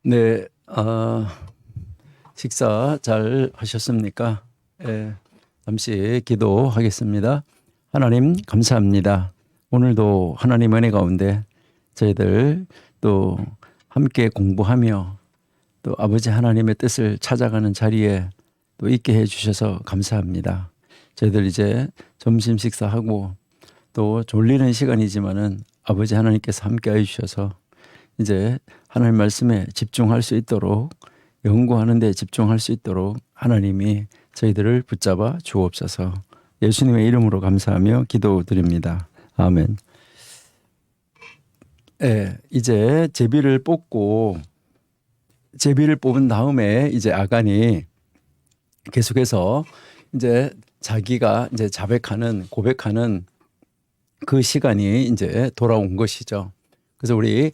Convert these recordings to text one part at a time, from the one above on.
네, 식사 잘 하셨습니까? 예, 잠시 기도하겠습니다. 하나님, 감사합니다. 오늘도 하나님 은혜 가운데 저희들 또 함께 공부하며 또 아버지 하나님의 뜻을 찾아가는 자리에 또 있게 해주셔서 감사합니다. 저희들 이제 점심 식사하고 또 졸리는 시간이지만은 아버지 하나님께서 함께 해주셔서 이제 하나님 말씀에 집중할 수 있도록, 연구하는 데 집중할 수 있도록 하나님이 저희들을 붙잡아 주옵소서. 예수님의 이름으로 감사하며 기도드립니다. 아멘. 네, 이제 제비를 뽑은 다음에 이제 아간이 계속해서 이제 자기가 이제 고백하는 그 시간이 이제 돌아온 것이죠. 그래서 우리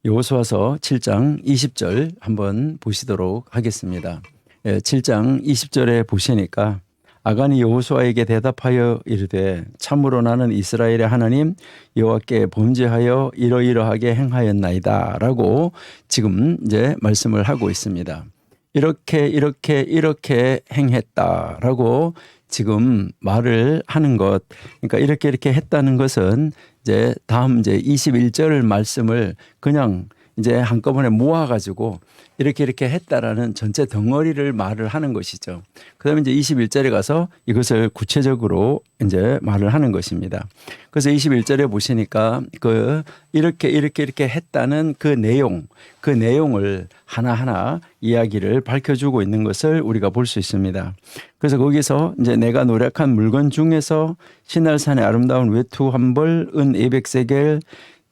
여호수아서 7장 20절 한번 보시도록 하겠습니다. 7장 20절에 보시니까 아간이 여호수아에게 대답하여 이르되 참으로 나는 이스라엘의 하나님 여호와께 범죄하여 이러이러하게 행하였나이다 라고 지금 이제 말씀을 하고 있습니다. 이렇게 행했다라고 지금 말을 하는 것, 그러니까 이렇게 했다는 것은 이제 다음 이제 21절 말씀을 그냥 이제 한꺼번에 모아가지고 이렇게 했다라는 전체 덩어리를 말을 하는 것이죠. 그다음에 이제 21절에 가서 이것을 구체적으로 이제 말을 하는 것입니다. 그래서 21절에 보시니까 이렇게 했다는 그 내용을 하나하나 이야기를 밝혀주고 있는 것을 우리가 볼 수 있습니다. 그래서 거기서 이제 내가 노력한 물건 중에서 시날산의 아름다운 외투 한 벌, 은 200세겔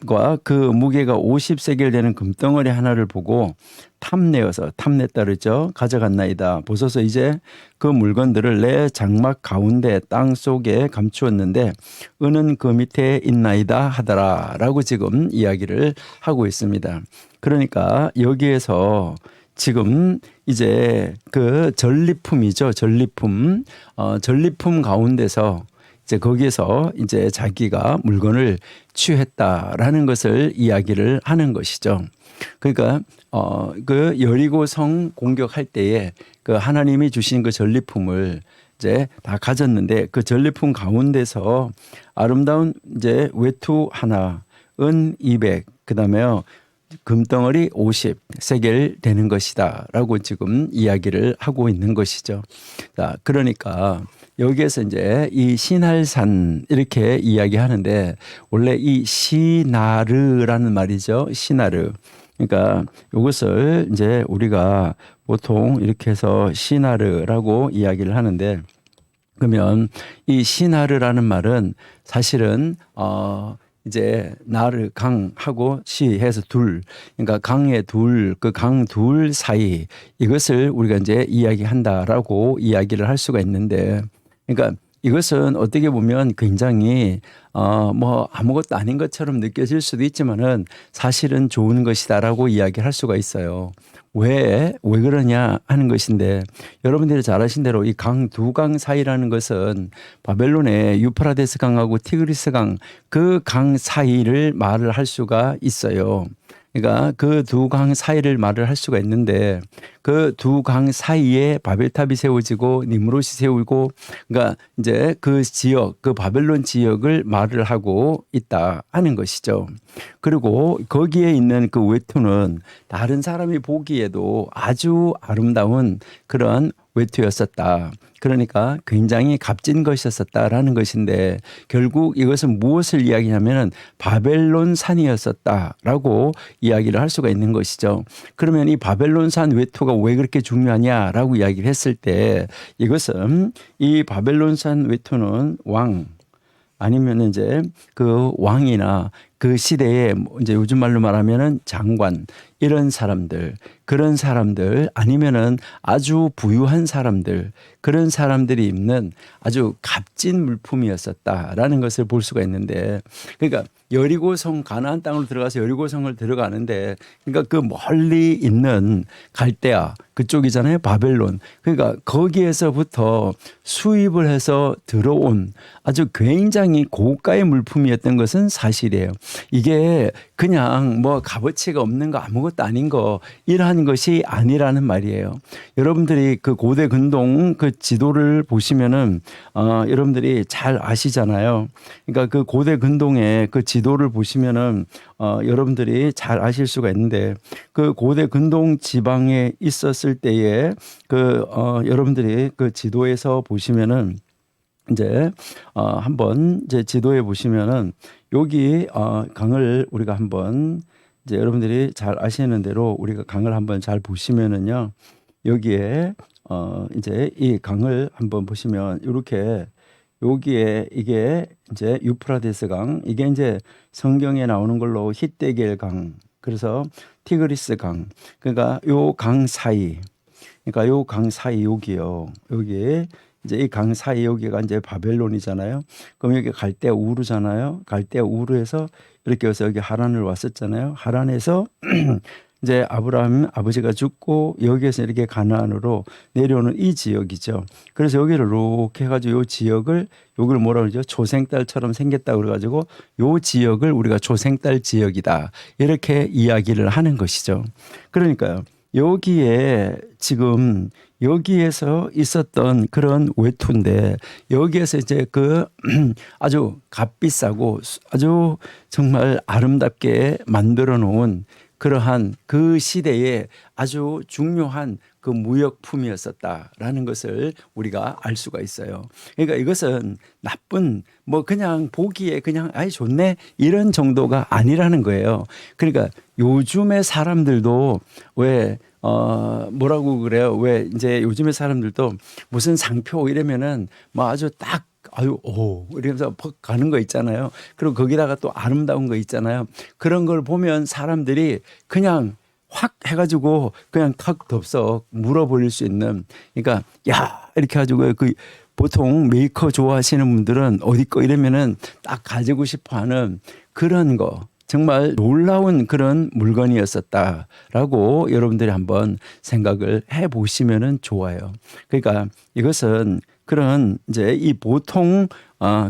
과 그 무게가 50세겔 되는 금덩어리 하나를 보고 탐냈다 그랬죠. 가져갔나이다. 보소서 이제 그 물건들을 내 장막 가운데 땅 속에 감추었는데 은은 그 밑에 있나이다 하더라 라고 지금 이야기를 하고 있습니다. 그러니까 여기에서 지금 이제 그 전리품이죠. 전리품 가운데서 이제 거기에서 이제 자기가 물건을 취했다라는 것을 이야기를 하는 것이죠. 그러니까 그 여리고성 공격할 때에 그 하나님이 주신 그 전리품을 이제 다 가졌는데 그 전리품 가운데서 아름다운 이제 외투 하나, 은 200, 그다음에요. 금덩어리 50세겔 되는 것이다라고 지금 이야기를 하고 있는 것이죠. 자, 그러니까 여기에서 이제 이 시날산 이렇게 이야기하는데 원래 이 시나르라는 말이죠. 시나르. 그러니까 이것을 이제 우리가 보통 이렇게 해서 시나르라고 이야기를 하는데 그러면 이 시나르라는 말은 사실은 이제 나르 강하고 시해서 둘, 그러니까 강의 둘, 그 강 둘 사이 이것을 우리가 이제 이야기한다라고 이야기를 할 수가 있는데, 그러니까 이것은 어떻게 보면 굉장히 뭐 아무것도 아닌 것처럼 느껴질 수도 있지만은 사실은 좋은 것이다라고 이야기를 할 수가 있어요. 왜 그러냐 하는 것인데 여러분들이 잘 아신 대로 이 두 강 사이라는 것은 바벨론의 유프라데스 강하고 티그리스 강 그 강 사이를 말을 할 수가 있어요. 그러니까 그 두 강 사이를 말을 할 수가 있는데 그 두 강 사이에 바벨탑이 세워지고 니므롯이 세우고 그러니까 이제 그 지역, 그 바벨론 지역을 말을 하고 있다 하는 것이죠. 그리고 거기에 있는 그 외투는 다른 사람이 보기에도 아주 아름다운 그런 외투였었다. 그러니까 굉장히 값진 것이었었다라는 것인데 결국 이것은 무엇을 이야기하냐면 바벨론산이었었다라고 이야기를 할 수가 있는 것이죠. 그러면 이 바벨론산 외투가 왜 그렇게 중요하냐라고 이야기를 했을 때 이것은 이 바벨론산 외투는 왕 아니면 이제 그 왕이나 그 시대에 이제 요즘 말로 말하면은 장관 이런 사람들, 그런 사람들 아니면은 아주 부유한 사람들, 그런 사람들이 입는 아주 값진 물품이었었다라는 것을 볼 수가 있는데, 그러니까 여리고성 가나안 땅으로 들어가서 여리고성을 들어가는데, 그러니까 그 멀리 있는 갈대아 그쪽이잖아요, 바벨론. 그러니까 거기에서부터 수입을 해서 들어온 아주 굉장히 고가의 물품이었던 것은 사실이에요. 이게 그냥 뭐 값어치가 없는 거 아무것도 아닌 거 이러한 것이 아니라는 말이에요. 여러분들이 그 고대 근동 그 지도를 보시면은 여러분들이 잘 아시잖아요. 그러니까 그 고대 근동의 그 지도를 보시면은 여러분들이 잘 아실 수가 있는데 그 고대 근동 지방에 있었을 때에 그 여러분들이 그 지도에서 보시면은 이제 한번 이제 지도에 보시면은 여기 강을 우리가 한번 이제 여러분들이 잘 아시는 대로 우리가 강을 한번 잘 보시면은요 여기에 이제 이 강을 한번 보시면 이렇게 여기에 이게 이제 유프라데스 강, 이게 이제 성경에 나오는 걸로 히데겔 강, 그래서 티그리스 강, 그러니까 요 강 사이, 그러니까 요 강 사이 여기요, 여기 이제 이 강 사이 여기가 이제 바벨론이잖아요. 그럼 여기 갈대 우르잖아요. 갈대 우르에서 이렇게 해서 여기 하란을 왔었잖아요. 하란에서 이제 아브라함 아버지가 죽고 여기에서 이렇게 가나안으로 내려오는 이 지역이죠. 그래서 여기를 이렇게 해가지고 이 지역을 여기를 뭐라 그러죠? 조생딸처럼 생겼다 그래가지고 이 지역을 우리가 조생딸 지역이다 이렇게 이야기를 하는 것이죠. 그러니까요. 여기에 지금 여기에서 있었던 그런 외투인데 여기에서 이제 그 아주 값비싸고 아주 정말 아름답게 만들어 놓은 그러한 그 시대에 아주 중요한 그 무역품이었었다라는 것을 우리가 알 수가 있어요. 그러니까 이것은 나쁜 뭐 그냥 보기에 그냥 아이 좋네 이런 정도가 아니라는 거예요. 그러니까 요즘의 사람들도 왜 뭐라고 그래요? 왜 이제 요즘의 사람들도 무슨 상표 이러면은 뭐 아주 딱 아유 오 이러면서 퍽 가는 거 있잖아요. 그리고 거기다가 또 아름다운 거 있잖아요. 그런 걸 보면 사람들이 그냥 확 해가지고 그냥 턱 덥석 물어버릴 수 있는, 그러니까 야 이렇게 해가지고 그 보통 메이커 좋아하시는 분들은 어디 거 이러면은 딱 가지고 싶어하는 그런 거. 정말 놀라운 그런 물건이었었다라고 여러분들이 한번 생각을 해 보시면은 좋아요. 그러니까 이것은 그런 이제 이 보통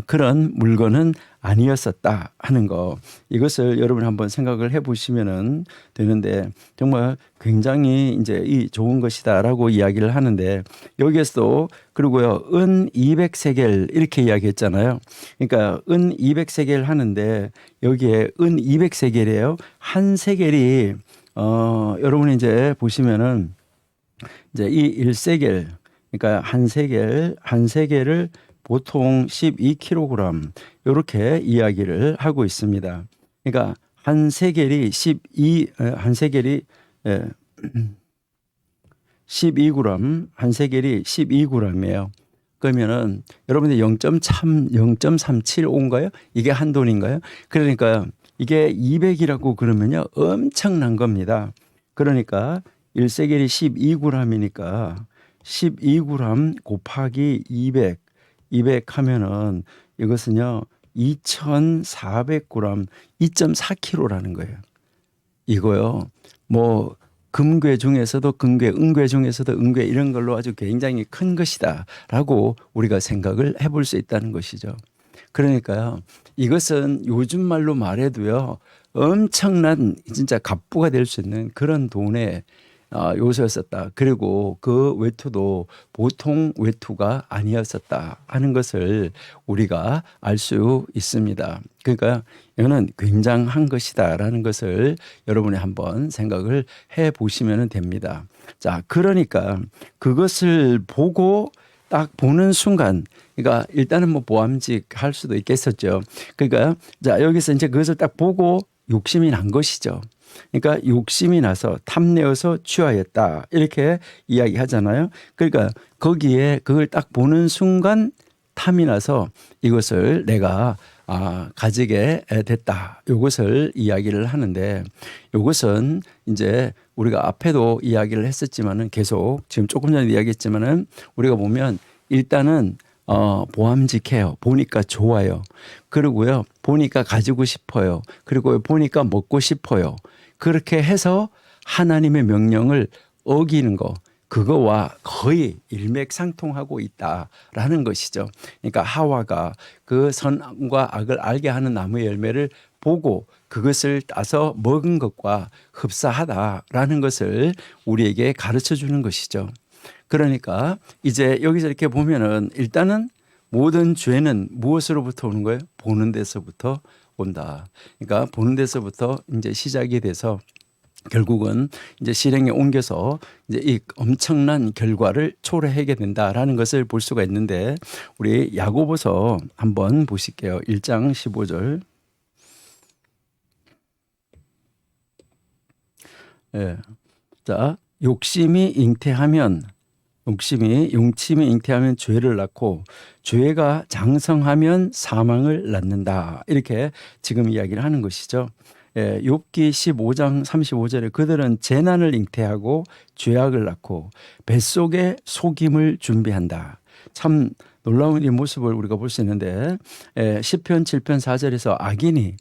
그런 물건은 아니었었다 하는 거, 이것을 여러분 한번 생각을 해 보시면은 되는데 정말 굉장히 이제 이 좋은 것이다라고 이야기를 하는데 여기에서도 그리고요 은 200세겔 이렇게 이야기했잖아요. 그러니까 은 200세겔 하는데 여기에 은 200세겔이에요. 한 세겔이 여러분이 이제 보시면은 이제 이 1세겔, 그러니까 한 세겔을 보통 12kg 이렇게 이야기를 하고 있습니다. 그러니까 한 세겔이 12g, 한 세겔이 12g이에요. 그러면은 여러분들 0.375인가요? 이게 한 돈인가요? 그러니까 이게 200이라고 그러면요 엄청난 겁니다. 그러니까 1세겔이 12g이니까 12g 곱하기 200 하면은 이것은요 2,400g 2.4kg라는 거예요. 이거요 뭐 금괴 중에서도 금괴, 은괴 중에서도 은괴 이런 걸로 아주 굉장히 큰 것이다라고 우리가 생각을 해볼 수 있다는 것이죠. 그러니까요 이것은 요즘 말로 말해도요 엄청난 진짜 갑부가 될 수 있는 그런 돈의 요소였었다. 그리고 그 외투도 보통 외투가 아니었었다 하는 것을 우리가 알 수 있습니다. 그러니까 이거는 굉장한 것이다라는 것을 여러분이 한번 생각을 해 보시면 됩니다. 자, 그러니까 그것을 보고 딱 보는 순간, 그러니까 일단은 뭐 보암직 할 수도 있겠었죠. 그러니까 자, 여기서 이제 그것을 딱 보고 욕심이 난 것이죠. 그러니까 욕심이 나서 탐내어서 취하였다 이렇게 이야기하잖아요. 그러니까 거기에 그걸 딱 보는 순간 탐이 나서 이것을 내가 가지게 됐다. 이것을 이야기를 하는데 이것은 이제 우리가 앞에도 이야기를 했었지만은 계속 지금 조금 전에 이야기했지만은 우리가 보면 일단은 보암직해요. 보니까 좋아요. 그리고요 보니까 가지고 싶어요. 그리고 보니까 먹고 싶어요. 그렇게 해서 하나님의 명령을 어기는 거, 그거와 거의 일맥상통하고 있다라는 것이죠. 그러니까 하와가 그 선과 악을 알게 하는 나무의 열매를 보고 그것을 따서 먹은 것과 흡사하다라는 것을 우리에게 가르쳐 주는 것이죠. 그러니까 이제 여기서 이렇게 보면은 일단은 모든 죄는 무엇으로부터 오는 거예요? 보는 데서부터 온다. 그러니까 보는 데서부터 이제 시작이 돼서 결국은 이제 실행에 옮겨서 이제 이 엄청난 결과를 초래하게 된다라는 것을 볼 수가 있는데 우리 야고보서 한번 보실게요. 1장 15절. 예. 자, 욕심이 잉태하면 죄를 낳고 죄가 장성하면 사망을 낳는다. 이렇게 지금 이야기를 하는 것이죠. 예, 욥기 15장 35절에 그들은 재난을 잉태하고 죄악을 낳고 뱃속에 속임을 준비한다. 참 놀라운 이 모습을 우리가 볼 수 있는데 시편 7편 4절에서 악인이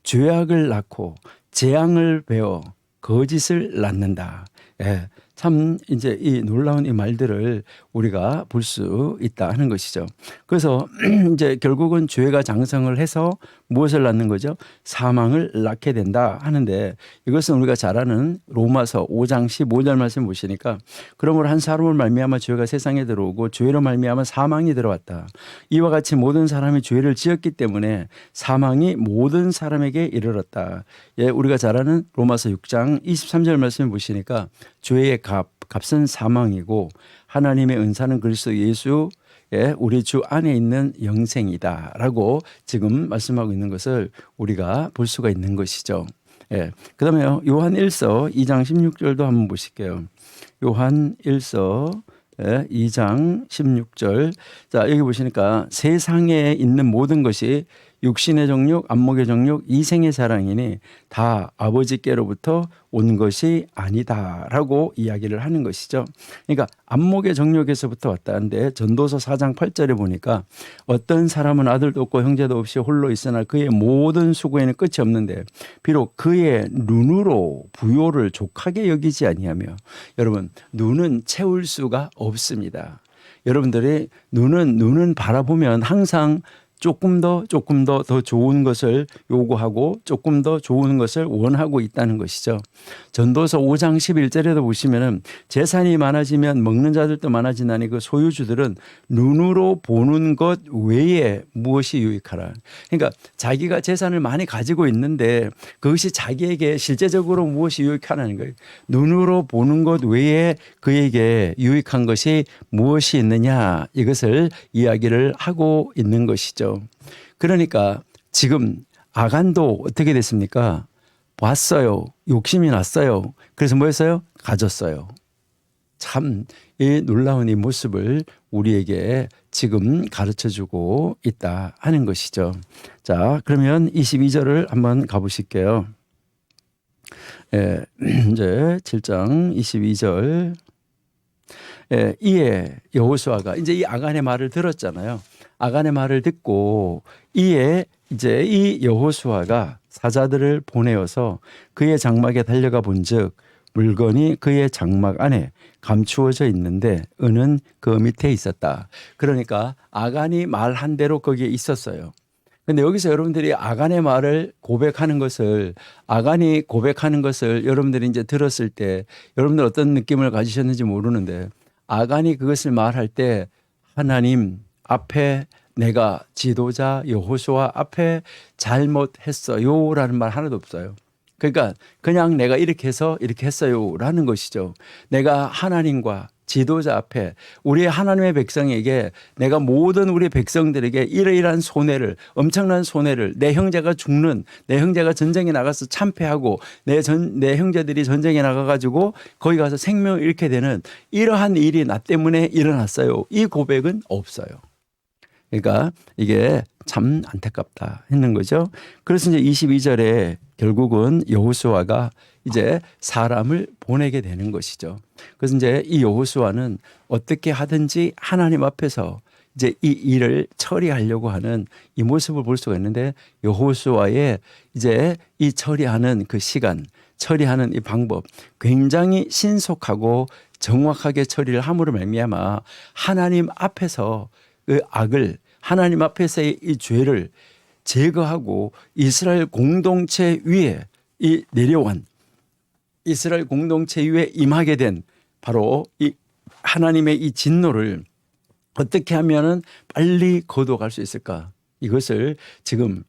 죄악을 낳고 재앙을 베어 거짓을 낳는다. 예, 참 이제 이 놀라운 이 말들을 우리가 볼 수 있다 하는 것이죠. 그래서 이제 결국은 죄가 장성을 해서 무엇을 낳는 거죠? 사망을 낳게 된다 하는데 이것은 우리가 잘 아는 로마서 5장 15절 말씀 보시니까 그러므로 한 사람을 말미암아 죄가 세상에 들어오고 죄로 말미암아 사망이 들어왔다. 이와 같이 모든 사람이 죄를 지었기 때문에 사망이 모든 사람에게 이르렀다. 예, 우리가 잘 아는 로마서 6장 23절 말씀 보시니까 죄의 값은 사망이고 하나님의 은사는 그리스도 예수 우리 주 안에 있는 영생이다라고 지금 말씀하고 있는 것을 우리가 볼 수가 있는 것이죠. 예. 그다음에 요한 1서 2장 16절도 한번 보실게요. 요한 1서 2장 16절. 자, 여기 보시니까 세상에 있는 모든 것이 육신의 정욕, 안목의 정욕, 이생의 사랑이니 다 아버지께로부터 온 것이 아니다라고 이야기를 하는 것이죠. 그러니까 안목의 정욕에서부터 왔다는데 전도서 4장 8절에 보니까 어떤 사람은 아들도 없고 형제도 없이 홀로 있으나 그의 모든 수고에는 끝이 없는데 비록 그의 눈으로 부요를 족하게 여기지 아니하며 여러분 눈은 채울 수가 없습니다. 여러분들이 눈은 바라보면 항상 조금 더 좋은 것을 요구하고 조금 더 좋은 것을 원하고 있다는 것이죠. 전도서 5장 11절에도 보시면은 재산이 많아지면 먹는 자들도 많아지나니 그 소유주들은 눈으로 보는 것 외에 무엇이 유익하라. 그러니까 자기가 재산을 많이 가지고 있는데 그것이 자기에게 실제적으로 무엇이 유익하라는 거예요. 눈으로 보는 것 외에 그에게 유익한 것이 무엇이 있느냐 이것을 이야기를 하고 있는 것이죠. 그러니까 지금 아간도 어떻게 됐습니까? 봤어요. 욕심이 났어요. 그래서 뭐 했어요? 가졌어요. 참 이 놀라운 이 모습을 우리에게 지금 가르쳐주고 있다 하는 것이죠. 자, 그러면 22절을 한번 가보실게요. 이제 7장 22절. 이에 여호수아가 이제 이 아간의 말을 들었잖아요. 아간의 말을 듣고 이에 이제 이 여호수아가 사자들을 보내어서 그의 장막에 달려가 본즉 물건이 그의 장막 안에 감추어져 있는데 은은 그 밑에 있었다. 그러니까 아간이 말한 대로 거기에 있었어요. 근데 여기서 여러분들이 아간의 말을 아간이 고백하는 것을 여러분들이 이제 들었을 때 여러분들 어떤 느낌을 가지셨는지 모르는데 아간이 그것을 말할 때 하나님 앞에 내가 지도자 여호수아 앞에 잘못했어요라는 말 하나도 없어요. 그러니까 그냥 내가 이렇게 해서 이렇게 했어요라는 것이죠. 내가 하나님과 지도자 앞에 우리 하나님의 백성에게 내가 모든 우리 백성들에게 이러이러한 엄청난 손해를 내 형제가 전쟁에 나가서 참패하고 내 형제들이 전쟁에 나가가지고 거기 가서 생명을 잃게 되는 이러한 일이 나 때문에 일어났어요. 이 고백은 없어요. 그러니까 이게 참 안타깝다 했는 거죠. 그래서 이제 22절에 결국은 여호수아가 이제 사람을 보내게 되는 것이죠. 그래서 이제 이 여호수아는 어떻게 하든지 하나님 앞에서 이제 이 일을 처리하려고 하는 이 모습을 볼 수가 있는데 여호수아의 이제 이 처리하는 그 시간 처리하는 이 방법 굉장히 신속하고 정확하게 처리를 함으로 말미암아 하나님 앞에서 그 악을 하나님 앞에서의 이 죄를 제거하고 이스라엘 공동체 위에 이 내려온 이스라엘 공동체 위에 임하게 된 바로 이 하나님의 이 진노를 어떻게 하면은 빨리 거둬갈 수 있을까? 이것을 지금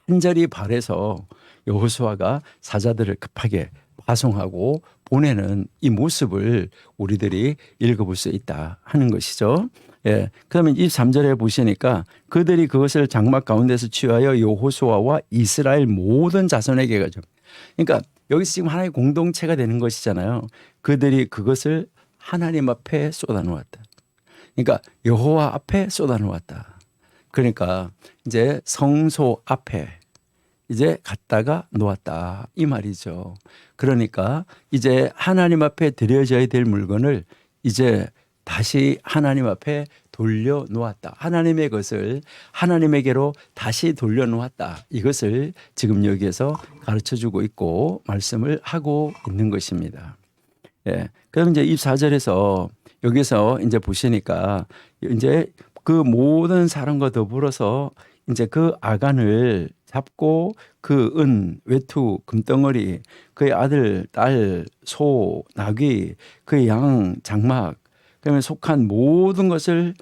간절히 바라서 여호수아가 사자들을 급하게 파송하고 보내는 이 모습을 우리들이 읽어볼 수 있다 하는 것이죠. 예. 그러면 23절에 보시니까 그들이 그것을 장막 가운데서 취하여 여호수아와 이스라엘 모든 자손에게 가져. 그러니까 여기서 지금 하나의 공동체가 되는 것이잖아요. 그들이 그것을 하나님 앞에 쏟아놓았다. 그러니까 여호와 앞에 쏟아놓았다. 그러니까 이제 성소 앞에 이제 갖다가 놓았다 이 말이죠. 그러니까 이제 하나님 앞에 드려져야 될 물건을 이제 다시 하나님 앞에 돌려놓았다. 하나님의 것을 하나님에게로 다시 돌려놓았다. 이것을 지금 여기에서 가르쳐주고 있고 말씀을 하고 있는 것입니다. 예. 그럼 이제 24절에서 여기서 이제 보시니까 이제 그 모든 사람과 더불어서 이제 그 아간을 잡고 그 은, 외투, 금덩어리, 그의 아들, 딸, 소, 나귀, 그의 양, 장막, 그러면 속한 모든 것을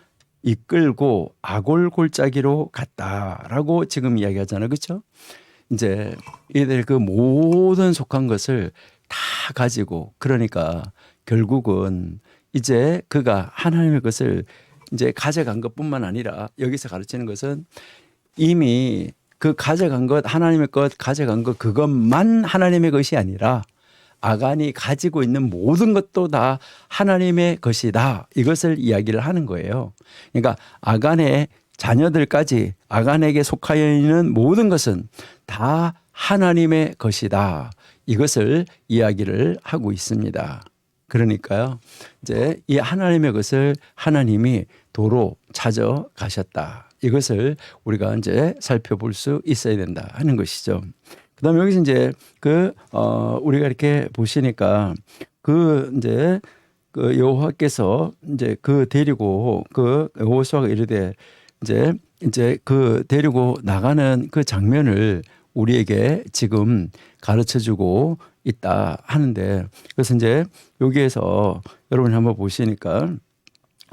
이끌고 아골 골짜기로 갔다라고 지금 이야기하잖아요. 그렇죠? 이제 이들 그 모든 속한 것을 다 가지고 그러니까 결국은 이제 그가 하나님의 것을 이제 가져간 것뿐만 아니라 여기서 가르치는 것은 이미 그 가져간 것 하나님의 것 가져간 것 그것만 하나님의 것이 아니라 아간이 가지고 있는 모든 것도 다 하나님의 것이다. 이것을 이야기를 하는 거예요. 그러니까 아간의 자녀들까지 아간에게 속하여 있는 모든 것은 다 하나님의 것이다. 이것을 이야기를 하고 있습니다. 그러니까요. 이제 이 하나님의 것을 하나님이 도로 찾아가셨다. 이것을 우리가 이제 살펴볼 수 있어야 된다 하는 것이죠. 그다음에 여기서 이제 우리가 이렇게 보시니까 이제 그 여호와께서 이제 데리고 여호수아가 이르되 이제 데리고 나가는 그 장면을 우리에게 지금 가르쳐 주고 있다 하는데 그래서 이제 여기에서 여러분이 한번 보시니까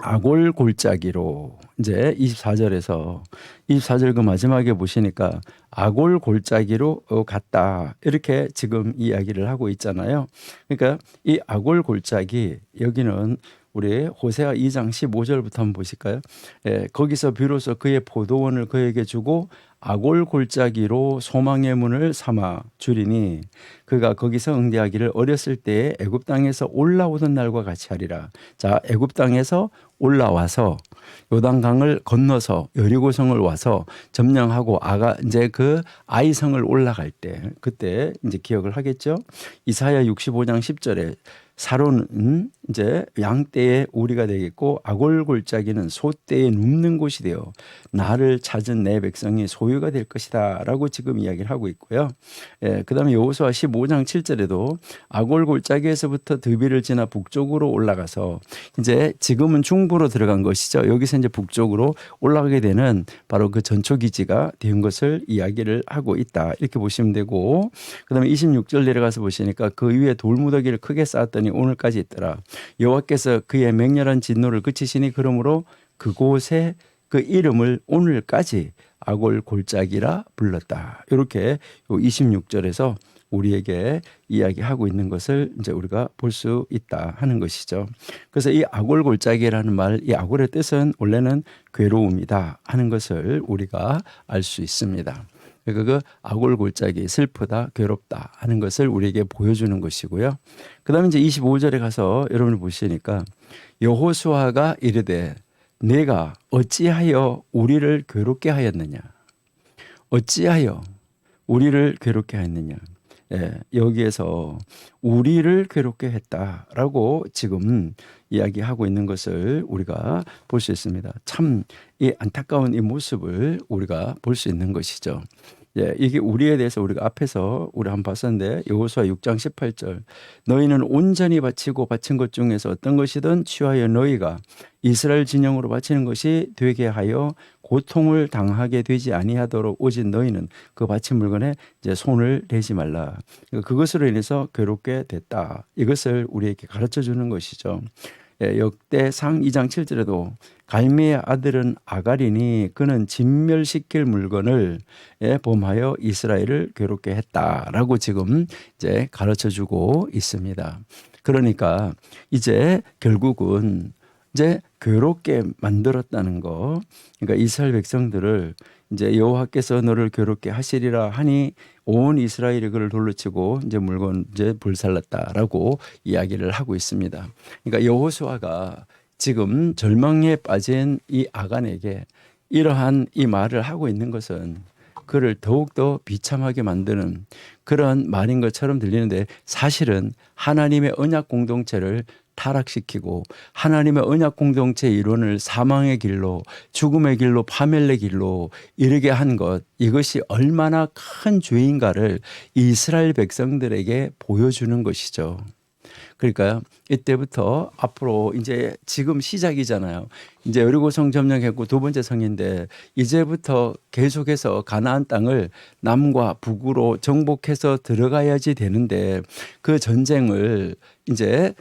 아골 골짜기로 이제 24절 그 마지막에 보시니까 아골 골짜기로 갔다 이렇게 지금 이야기를 하고 있잖아요. 그러니까 이 아골 골짜기 여기는 우리 호세아 2장 15절부터 한번 보실까요? 예, 거기서 비로소 그의 포도원을 그에게 주고 아골 골짜기로 소망의 문을 삼아 주리니 그가 거기서 응대하기를 어렸을 때에 애굽 땅에서 올라오던 날과 같이 하리라. 자, 애굽 땅에서 올라와서 요단강을 건너서 여리고성을 와서 점령하고 이제 그 아이성을 올라갈 때 그때 이제 기억을 하겠죠. 이사야 65장 10절에 사로는 이제 양떼의 우리가 되겠고 아골 골짜기는 소떼의 눕는 곳이 되어 나를 찾은 내 백성이 소유가 될 것이다 라고 지금 이야기를 하고 있고요. 예, 그 다음에 여호수아 15장 7절에도 아골 골짜기에서부터 드비를 지나 북쪽으로 올라가서 이제 지금은 중부로 들어간 것이죠. 여기서 이제 북쪽으로 올라가게 되는 바로 그 전초기지가 된 것을 이야기를 하고 있다 이렇게 보시면 되고 그 다음에 26절 내려가서 보시니까 그 위에 돌무더기를 크게 쌓았더니 오늘까지 있더라. 여호와께서 그의 맹렬한 진노를 그치시니 그러므로 그곳에 그 이름을 오늘까지 아골 골짜기라 불렀다. 이렇게 26절에서 우리에게 이야기하고 있는 것을 이제 우리가 볼 수 있다 하는 것이죠. 그래서 이 아골 골짜기라는 말, 이 아골의 뜻은 원래는 괴로움이다 하는 것을 우리가 알 수 있습니다. 그 아골 골짜기 슬프다 괴롭다 하는 것을 우리에게 보여주는 것이고요. 그 다음에 이제 25절에 가서 여러분을 보시니까 여호수아가 이르되 내가 어찌하여 우리를 괴롭게 하였느냐 어찌하여 우리를 괴롭게 하였느냐 예, 여기에서 우리를 괴롭게 했다라고 지금 이야기하고 있는 것을 우리가 볼 수 있습니다. 참 이 안타까운 이 모습을 우리가 볼 수 있는 것이죠. 예, 이게 우리에 대해서 우리가 앞에서 우리 한번 봤었는데 여호수아 6장 18절 너희는 온전히 바치고 바친 것 중에서 어떤 것이든 취하여 너희가 이스라엘 진영으로 바치는 것이 되게 하여 고통을 당하게 되지 아니하도록 오직 너희는 그 바친 물건에 이제 손을 대지 말라. 그것으로 인해서 괴롭게 됐다. 이것을 우리에게 가르쳐 주는 것이죠. 예, 역대상 2장 7절에도 갈미의 아들은 아갈이니 그는 진멸시킬 물건을 범하여 이스라엘을 괴롭게 했다라고 지금 이제 가르쳐 주고 있습니다. 그러니까 이제 결국은 이제 괴롭게 만들었다는 거. 그러니까 이스라엘 백성들을 이제 여호와께서 너를 괴롭게 하시리라 하니 온 이스라엘이 그를 돌려치고 이제 물건 이제 불살랐다라고 이야기를 하고 있습니다. 그러니까 여호수아가 지금 절망에 빠진 이 아간에게 이러한 이 말을 하고 있는 것은 그를 더욱더 비참하게 만드는 그런 말인 것처럼 들리는데 사실은 하나님의 언약 공동체를 타락시키고 하나님의 언약 공동체의 이론을 사망의 길로 죽음의 길로 파멸의 길로 이르게 한 것 이것이 얼마나 큰 죄인가를 이스라엘 백성들에게 보여주는 것이죠. 그러니까요. 이때부터 앞으로 이제 지금 시작이잖아요. 이제 여리고성 점령했고 두 번째 성인데 이제부터 계속해서 가나안 땅을 남과 북으로 정복해서 들어가야지 되는데 그 전쟁을 이제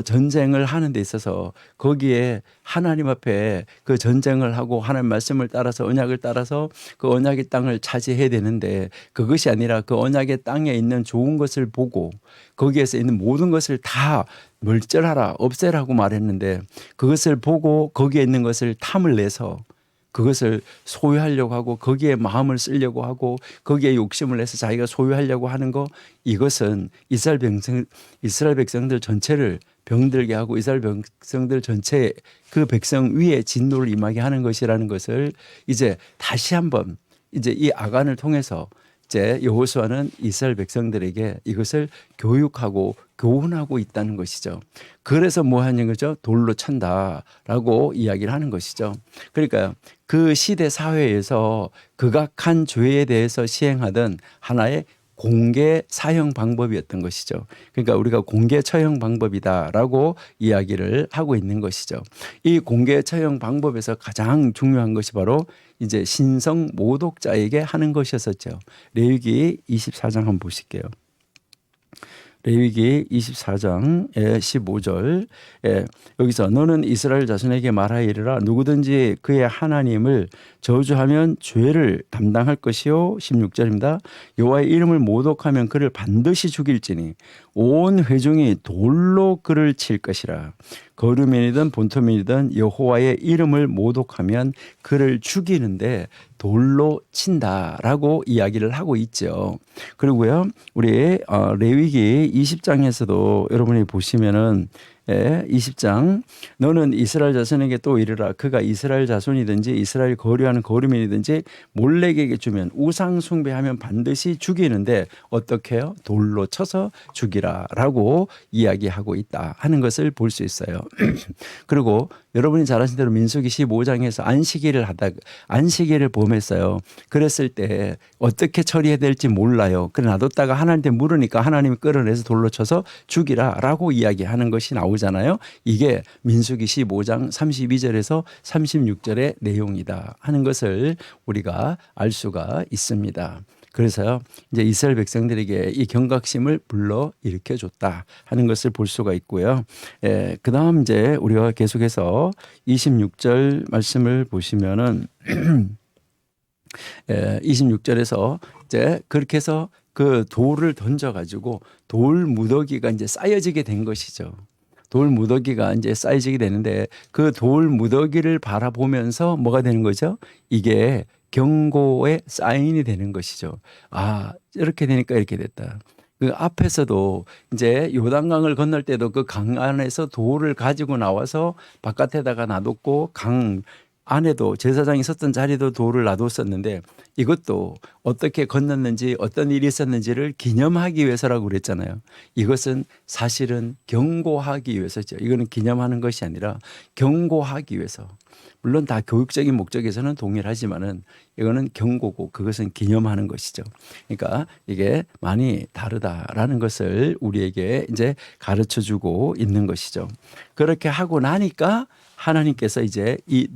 전쟁을 하는 데 있어서 거기에 하나님 앞에 그 전쟁을 하고 하나님 말씀을 따라서 언약을 따라서 그 언약의 땅을 차지해야 되는데 그것이 아니라 그 언약의 땅에 있는 좋은 것을 보고 거기에서 있는 모든 것을 다 멸절하라 없애라고 말했는데 그것을 보고 거기에 있는 것을 탐을 내서 그것을 소유하려고 하고 거기에 마음을 쓰려고 하고 거기에 욕심을 내서 자기가 소유하려고 하는 거 이것은 이스라엘 백성들 전체를 병들게 하고 이스라엘 백성들 전체 그 백성 위에 진노를 임하게 하는 것이라는 것을 이제 다시 한번 이제 이 아간을 통해서 이제 여호수아는 이스라엘 백성들에게 이것을 교육하고 교훈하고 있다는 것이죠. 그래서 뭐 하는 거죠? 돌로 찬다라고 이야기를 하는 것이죠. 그러니까 그 시대 사회에서 극악한 죄에 대해서 시행하던 하나의 공개 사형 방법이었던 것이죠. 그러니까 우리가 공개 처형 방법이다라고 이야기를 하고 있는 것이죠. 이 공개 처형 방법에서 가장 중요한 것이 바로 이제 신성 모독자에게 하는 것이었었죠. 레위기 24장 한번 보실게요. 레위기 24장의 15절 여기서 너는 이스라엘 자손에게 말하이르라 누구든지 그의 하나님을 저주하면 죄를 담당할 것이요 16절입니다. 여호와의 이름을 모독하면 그를 반드시 죽일지니 온 회중이 돌로 그를 칠 것이라. 거류민이든 본토민이든 여호와의 이름을 모독하면 그를 죽이는데 돌로 친다라고 이야기를 하고 있죠. 그리고요 우리 레위기 20장에서도 여러분이 보시면은 20장 너는 이스라엘 자손에게 또 이르라 그가 이스라엘 자손이든지 이스라엘 거류하는 거류민이든지 몰렉에게 주면 우상 숭배하면 반드시 죽이는데 어떻게 해요? 돌로 쳐서 죽이라 라고 이야기하고 있다 하는 것을 볼 수 있어요. 그리고 여러분이 잘 아신 대로 민수기 15장에서 안식일을 범했어요. 그랬을 때 어떻게 처리해야 될지 몰라요. 그래 놔뒀다가 하나님한테 물으니까 하나님이 끌어내서 돌로 쳐서 죽이라 라고 이야기하는 것이 나오잖아요. 이게 민수기 15장 32절에서 36절의 내용이다 하는 것을 우리가 알 수가 있습니다. 그래서요 이제 이스라엘 백성들에게 이 경각심을 불러 일으켜 줬다 하는 것을 볼 수가 있고요. 그다음 이제 우리가 계속해서 26절 말씀을 보시면은 26절에서 이제 그렇게 해서 그 돌을 던져 가지고 돌 무더기가 이제 쌓여지게 된 것이죠. 돌 무더기가 이제 쌓여지게 되는데 그 돌 무더기를 바라보면서 뭐가 되는 거죠? 이게 경고의 사인이 되는 것이죠. 아, 이렇게 되니까 이렇게 됐다. 그 앞에서도 이제 요단강을 건널 때도 그 강 안에서 돌을 가지고 나와서 바깥에다가 놔뒀고 안에도 제사장이 섰던 자리도 돌을 놔뒀었는데 이것도 어떻게 건넜는지 어떤 일이 있었는지를 기념하기 위해서라고 그랬잖아요. 이것은 사실은 경고하기 위해서죠. 이거는 기념하는 것이 아니라 경고하기 위해서. 물론 다 교육적인 목적에서는 동일하지만은 이거는 경고고 그것은 기념하는 것이죠. 그러니까 이게 많이 다르다라는 것을 우리에게 이제 가르쳐 주고 있는 것이죠. 그렇게 하고 나니까 하나님께서 이제 이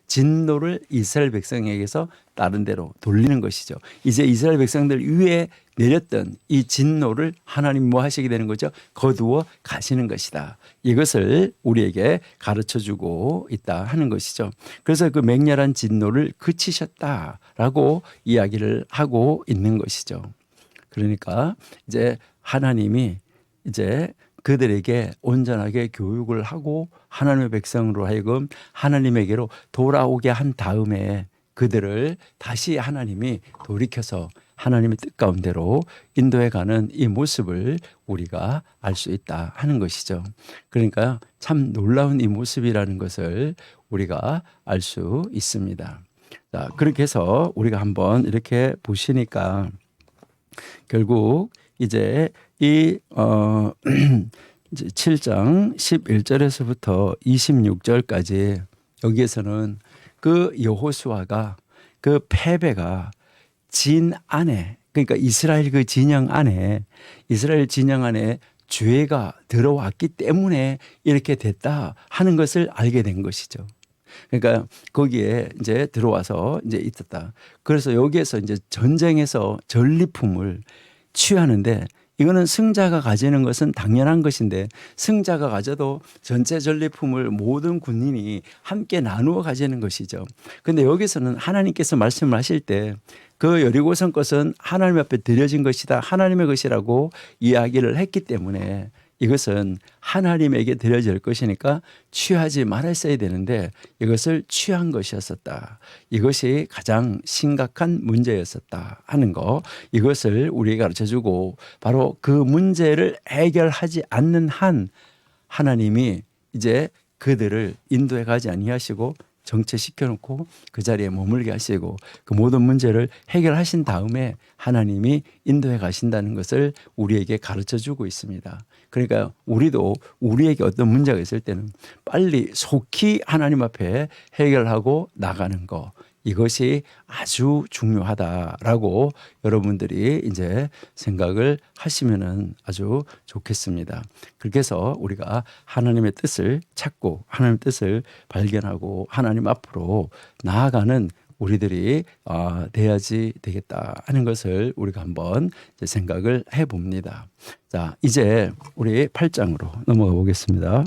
진노를 이스라엘 백성에게서 다른 데로 돌리는 것이죠. 이제 이스라엘 백성들 위에 내렸던 이 진노를 하나님 뭐 하시게 되는 거죠? 거두어 가시는 것이다. 이것을 우리에게 가르쳐 주고 있다 하는 것이죠. 그래서 그 맹렬한 진노를 그치셨다라고 이야기를 하고 있는 것이죠. 그러니까 이제 하나님이 이제 그들에게 온전하게 교육을 하고 하나님의 백성으로 하여금 하나님에게로 돌아오게 한 다음에 그들을 다시 하나님이 돌이켜서 하나님의 뜻 가운데로 인도해 가는 이 모습을 우리가 알 수 있다 하는 것이죠. 그러니까 참 놀라운 이 모습이라는 것을 우리가 알 수 있습니다. 자, 그렇게 해서 우리가 한번 이렇게 보시니까 결국 이제 이 7장 11절에서부터 26절까지 여기에서는 그 여호수아가 그 패배가 진 안에, 그러니까 이스라엘 그 진영 안에, 이스라엘 진영 안에 죄가 들어왔기 때문에 이렇게 됐다 하는 것을 알게 된 것이죠. 그러니까 거기에 이제 들어와서 이제 있었다. 그래서 여기에서 이제 전쟁에서 전리품을 취하는데 이거는 승자가 가지는 것은 당연한 것인데 승자가 가져도 전체 전리품을 모든 군인이 함께 나누어 가지는 것이죠. 그런데 여기서는 하나님께서 말씀을 하실 때 그 여리고성 것은 하나님 앞에 드려진 것이다. 하나님의 것이라고 이야기를 했기 때문에 이것은 하나님에게 드려질 것이니까 취하지 말았어야 되는데 이것을 취한 것이었었다. 이것이 가장 심각한 문제였었다 하는 거, 이것을 우리에게 가르쳐주고 바로 그 문제를 해결하지 않는 한 하나님이 이제 그들을 인도해 가지 아니하시고 정체시켜 놓고 그 자리에 머물게 하시고 그 모든 문제를 해결하신 다음에 하나님이 인도해 가신다는 것을 우리에게 가르쳐 주고 있습니다. 그러니까 우리도 우리에게 어떤 문제가 있을 때는 빨리 속히 하나님 앞에 해결하고 나가는 거, 이것이 아주 중요하다라고 여러분들이 이제 생각을 하시면은 아주 좋겠습니다. 그렇게 해서 우리가 하나님의 뜻을 찾고 하나님의 뜻을 발견하고 하나님 앞으로 나아가는 우리들이 돼야지 되겠다 하는 것을 우리가 한번 생각을 해봅니다. 자, 이제 우리 8장으로 넘어가 보겠습니다.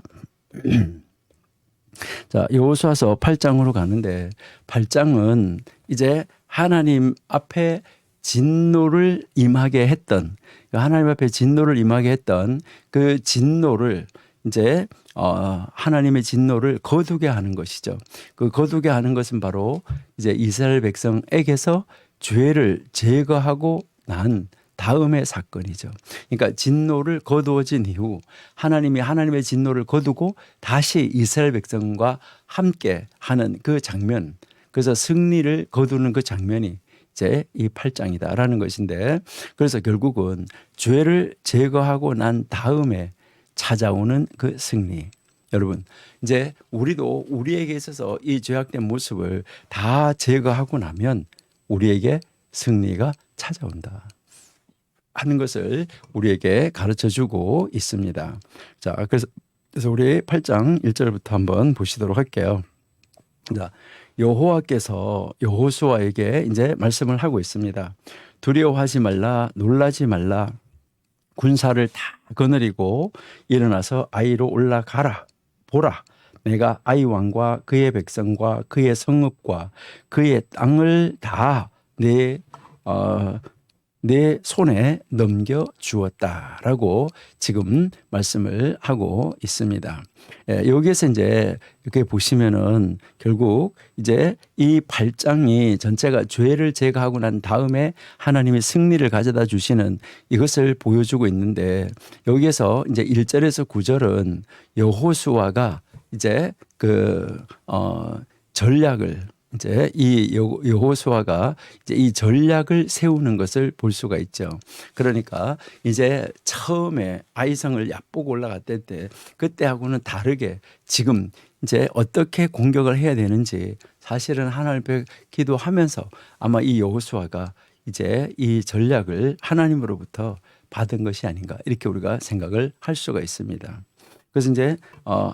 자, 여호수아서 8장으로 가는데 8장은 이제 하나님 앞에 진노를 임하게 했던, 하나님 앞에 진노를 임하게 했던 그 진노를 이제 하나님의 진노를 거두게 하는 것이죠. 그 거두게 하는 것은 바로 이제 이스라엘 백성에게서 죄를 제거하고 난 다음의 사건이죠. 그러니까 진노를 거두어진 이후 하나님이 하나님의 진노를 거두고 다시 이스라엘 백성과 함께 하는 그 장면, 그래서 승리를 거두는 그 장면이 이제 이 8장이다라는 것인데, 그래서 결국은 죄를 제거하고 난 다음에 찾아오는 그 승리. 여러분, 이제 우리도 우리에게 있어서 이 죄악된 모습을 다 제거하고 나면 우리에게 승리가 찾아온다 하는 것을 우리에게 가르쳐 주고 있습니다. 자, 그래서 우리 8장 1절부터 한번 보시도록 할게요. 자, 여호와께서 여호수아에게 이제 말씀을 하고 있습니다. 두려워하지 말라, 놀라지 말라. 군사를 다 거느리고 일어나서 아이로 올라가라. 보라, 내가 아이 왕과 그의 백성과 그의 성읍과 그의 땅을 다 내 손에 넘겨 주었다라고 지금 말씀을 하고 있습니다. 여기에서 이제 이렇게 보시면은 결국 이제 이 8장이 전체가 죄를 제거하고 난 다음에 하나님이 승리를 가져다 주시는 이것을 보여주고 있는데, 여기에서 이제 1절에서 9절은 여호수아가 이제 전략을 이제 이 여호수아가 이제 이 전략을 세우는 것을 볼 수가 있죠. 그러니까 이제 처음에 아이성을 얕보고 올라갔을 때 그때하고는 다르게 지금 이제 어떻게 공격을 해야 되는지 사실은 하나님 앞에 기도하면서 아마 이 여호수아가 이제 이 전략을 하나님으로부터 받은 것이 아닌가 이렇게 우리가 생각을 할 수가 있습니다. 그래서 이제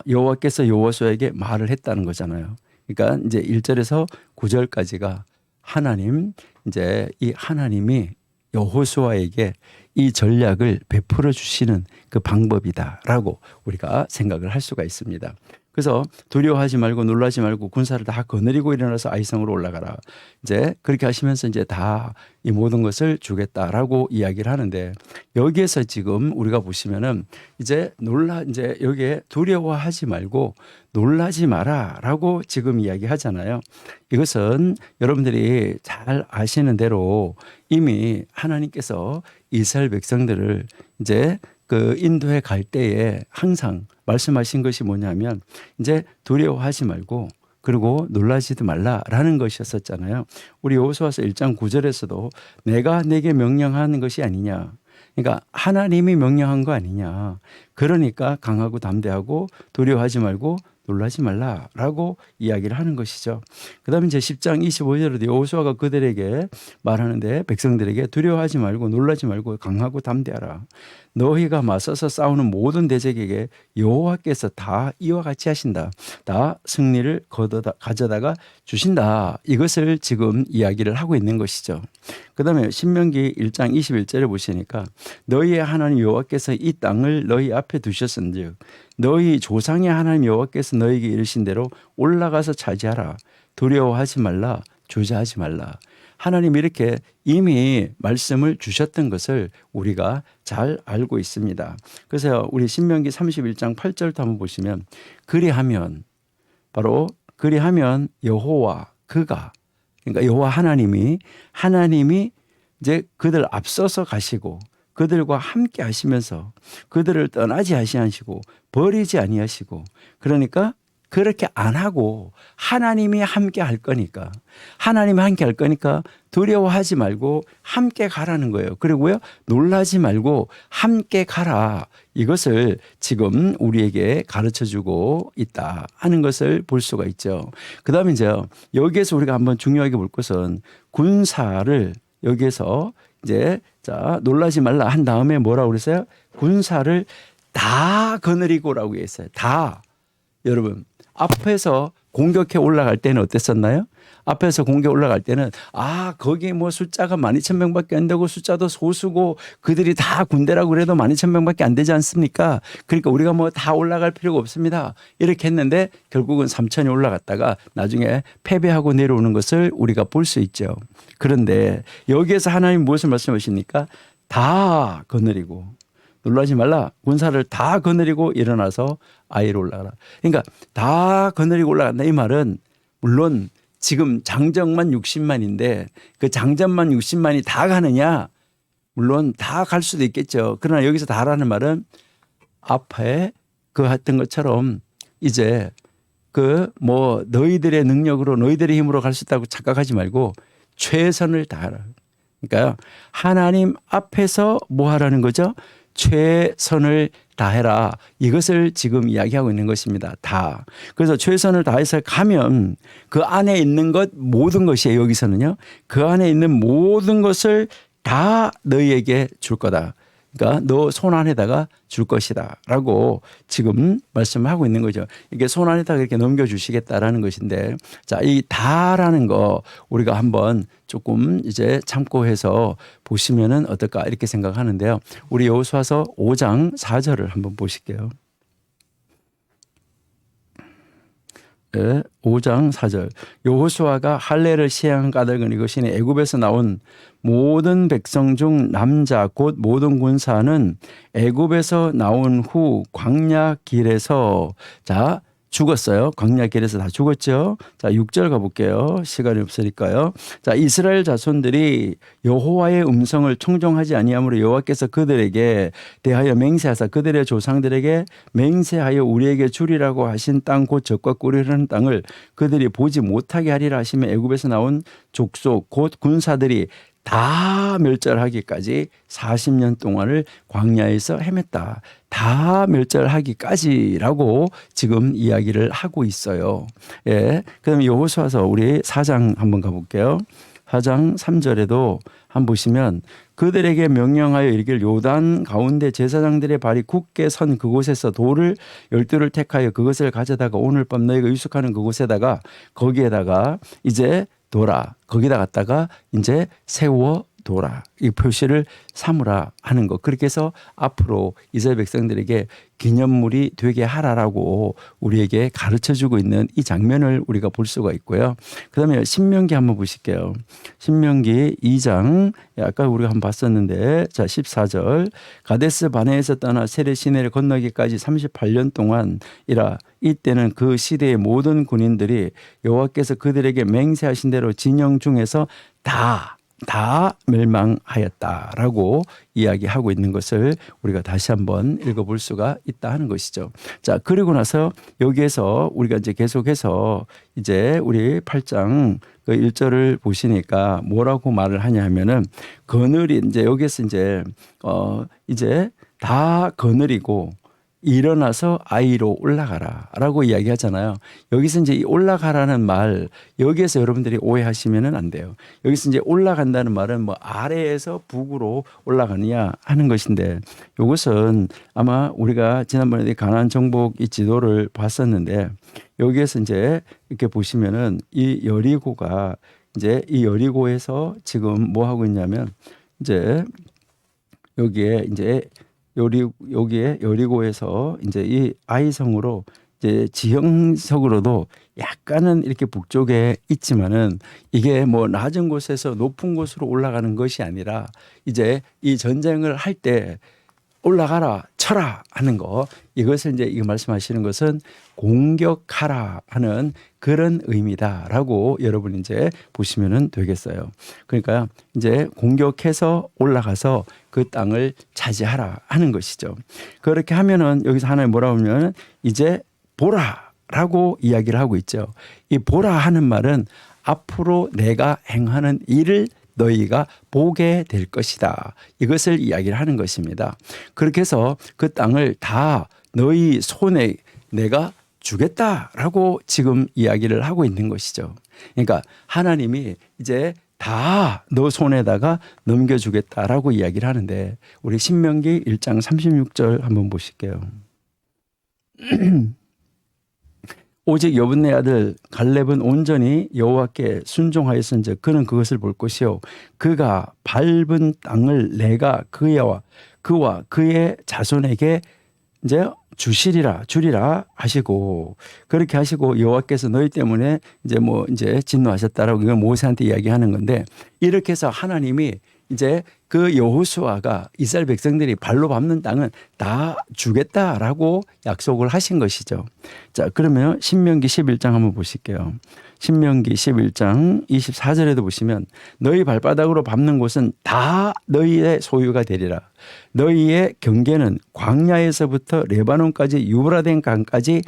여호와께서 여호수아에게 말을 했다는 거잖아요. 그러니까 이제 1절에서 9절까지가 하나님 이제 이 하나님이 여호수아에게 이 전략을 베풀어 주시는 그 방법이다라고 우리가 생각을 할 수가 있습니다. 그래서 두려워하지 말고 놀라지 말고 군사를 다 거느리고 일어나서 아이성으로 올라가라. 이제 그렇게 하시면서 이제 다 이 모든 것을 주겠다라고 이야기를 하는데 여기에서 지금 우리가 보시면은 이제 이제 여기에 두려워하지 말고 놀라지 마라라고 지금 이야기하잖아요. 이것은 여러분들이 잘 아시는 대로 이미 하나님께서 이스라엘 백성들을 이제 그 인도에 갈 때에 항상 말씀하신 것이 뭐냐면 이제 두려워하지 말고 그리고 놀라지도 말라라는 것이었었잖아요. 우리 여호수아서 1장 9절에서도 내가 내게 명령하는 것이 아니냐. 그러니까 하나님이 명령한 거 아니냐. 그러니까 강하고 담대하고 두려워하지 말고 놀라지 말라라고 이야기를 하는 것이죠. 그다음에 이제 10장 25절에도 여호수아가 그들에게 말하는데 백성들에게 두려워하지 말고 놀라지 말고 강하고 담대하라. 너희가 맞서서 싸우는 모든 대적에게 여호와께서 다 이와 같이 하신다. 다 승리를 가져다가 주신다. 이것을 지금 이야기를 하고 있는 것이죠. 그다음에 신명기 1장 21절에 보시니까 너희의 하나님 여호와께서 이 땅을 너희 앞에 두셨은즉 너희 조상의 하나님 여호와께서 너희에게 이르신 대로 올라가서 차지하라. 두려워하지 말라. 주저하지 말라. 하나님 이렇게 이미 말씀을 주셨던 것을 우리가 잘 알고 있습니다. 그래서 우리 신명기 31장 8절도 한번 보시면 그리하면 바로 그리하면 여호와 그가 그러니까 여호와 하나님이 이제 그들 앞서서 가시고 그들과 함께 하시면서 그들을 떠나지 아니하시고 버리지 아니하시고 그러니까 그렇게 안 하고 하나님이 함께 할 거니까 하나님이 함께 할 거니까 두려워하지 말고 함께 가라는 거예요. 그리고요 놀라지 말고 함께 가라. 이것을 지금 우리에게 가르쳐주고 있다 하는 것을 볼 수가 있죠. 그다음에 이제 여기에서 우리가 한번 중요하게 볼 것은 군사를 여기에서 이제 자 놀라지 말라 한 다음에 뭐라고 그랬어요? 군사를 다 거느리고라고 했어요. 다. 여러분 앞에서 공격해 올라갈 때는 어땠었나요? 앞에서 공격 올라갈 때는 거기 뭐 숫자가 12,000명밖에 안 되고 숫자도 소수고 그들이 다 군대라고 그래도 12,000명밖에 안 되지 않습니까? 그러니까 우리가 뭐 다 올라갈 필요가 없습니다. 이렇게 했는데 결국은 3,000이 올라갔다가 나중에 패배하고 내려오는 것을 우리가 볼 수 있죠. 그런데 여기에서 하나님 무엇을 말씀하십니까? 다 거느리고 놀라지 말라. 군사를 다 거느리고 일어나서 아이로 올라가라. 그러니까 다 거느리고 올라간다. 이 말은 물론 지금 장정만 60만인데 그 장정만 60만이 다 가느냐? 물론 다 갈 수도 있겠죠. 그러나 여기서 다라는 말은 앞에 그 했던 것처럼 이제 그 뭐 너희들의 능력으로 너희들의 힘으로 갈 수 있다고 착각하지 말고 최선을 다하라. 그러니까 하나님 앞에서 뭐 하라는 거죠? 최선을 다해라. 이것을 지금 이야기하고 있는 것입니다. 다. 그래서 최선을 다해서 가면 그 안에 있는 것 모든 것이에요. 여기서는요. 그 안에 있는 모든 것을 다 너희에게 줄 거다. 그러니까 너 손 안에다가 줄 것이다 라고 지금 말씀하고 있는 거죠. 이게 손 안에다가 이렇게 넘겨주시겠다라는 것인데 자, 이 다라는 거 우리가 한번 조금 이제 참고해서 보시면은 어떨까 이렇게 생각하는데요. 우리 여호수아서 5장 4절을 한번 보실게요. 네, 5장 4절 여호수아가 할례를 시행한 까닭은 이것이니 애굽에서 나온 모든 백성 중 남자 곧 모든 군사는 애굽에서 나온 후 광야 길에서 자 죽었어요. 광야 길에서 다 죽었죠. 자, 6절 가볼게요. 시간이 없으니까요. 자, 이스라엘 자손들이 여호와의 음성을 청종하지 아니하므로 여호와께서 그들에게 대하여 맹세하사 그들의 조상들에게 맹세하여 우리에게 주리라고 하신 땅 곧 젖과 꿀이 흐르는 땅을 그들이 보지 못하게 하리라 하시며 애굽에서 나온 족속 곧 군사들이 다 멸절하기까지 40년 동안을 광야에서 헤맸다. 다 멸절하기까지라고 지금 이야기를 하고 있어요. 예. 그다음에 여호수아서 우리 4장 한번 가볼게요. 4장 3절에도 한번 보시면 그들에게 명령하여 이르기를 요단 가운데 제사장들의 발이 굳게 선 그곳에서 돌을 12를 택하여 그것을 가져다가 오늘 밤 너희가 유숙하는 그곳에다가 거기에다가 이제 둬라. 거기다 갖다가 이제 세워 둬라. 이 표시를 삼으라 하는 것. 그렇게 해서 앞으로 이스라엘 백성들에게 기념물이 되게 하라라고 우리에게 가르쳐주고 있는 이 장면을 우리가 볼 수가 있고요. 그다음에 신명기 한번 보실게요. 신명기 2장 아까 우리가 한번 봤었는데 자 14절 가데스 바네에서 떠나 세례 시내를 건너기까지 38년 동안이라 이때는 그 시대의 모든 군인들이 여호와께서 그들에게 맹세하신 대로 진영 중에서 다 멸망하였다라고 이야기하고 있는 것을 우리가 다시 한번 읽어볼 수가 있다 하는 것이죠. 자, 그리고 나서 여기에서 우리가 이제 계속해서 이제 우리 8장 그 1절을 보시니까 뭐라고 말을 하냐 하면은 거느리 이제 여기에서 이제 다 거느리고 일어나서 아이로 올라가라 라고 이야기하잖아요. 여기서 이제 이 올라가라는 말 여기에서 여러분들이 오해하시면 안 돼요. 여기서 이제 올라간다는 말은 뭐 아래에서 북으로 올라가느냐 하는 것인데 이것은 아마 우리가 지난번에 가나안 정복 이 지도를 봤었는데 여기에서 이제 이렇게 보시면은 이 여리고가 이제 이 여리고에서 지금 뭐 하고 있냐면 이제 여기에 이제 여기에 여리고에서 이제 이 아이성으로 이제 지형적으로도 약간은 이렇게 북쪽에 있지만은 이게 뭐 낮은 곳에서 높은 곳으로 올라가는 것이 아니라 이제 이 전쟁을 할 때 올라가라 쳐라 하는 거 이것을 이제 이거 말씀하시는 것은 공격하라 하는 그런 의미다라고 여러분 이제 보시면은 되겠어요. 그러니까 이제 공격해서 올라가서 그 땅을 차지하라 하는 것이죠. 그렇게 하면은 여기서 하나님 뭐라고 하면 이제 보라라고 이야기를 하고 있죠. 이 보라 하는 말은 앞으로 내가 행하는 일을 너희가 보게 될 것이다. 이것을 이야기를 하는 것입니다. 그렇게 해서 그 땅을 다 너희 손에 내가 주겠다라고 지금 이야기를 하고 있는 것이죠. 그러니까 하나님이 이제 다 너 손에다가 넘겨주겠다라고 이야기를 하는데 우리 신명기 1장 36절 한번 보실게요. 오직 여분네 아들 갈렙은 온전히 여호와께 순종하였은즉 그는 그것을 볼 것이요 그가 밟은 땅을 내가 그와 그의 자손에게 이제 주리라 하시고 그렇게 하시고 여호와께서 너희 때문에 이제 진노하셨다라고 이걸 모세한테 이야기하는 건데 이렇게 해서 하나님이 이제 그 여호수아가 이스라엘 백성들이 발로 밟는 땅은 다 주겠다라고 약속을 하신 것이죠. 자, 그러면 신명기 11장 한번 보실게요. 신명기 11장 24절에도 보시면 너희 발바닥으로 밟는 곳은 다 너희의 소유가 되리라. 너희의 경계는 광야에서부터 레바논까지 유브라데 강까지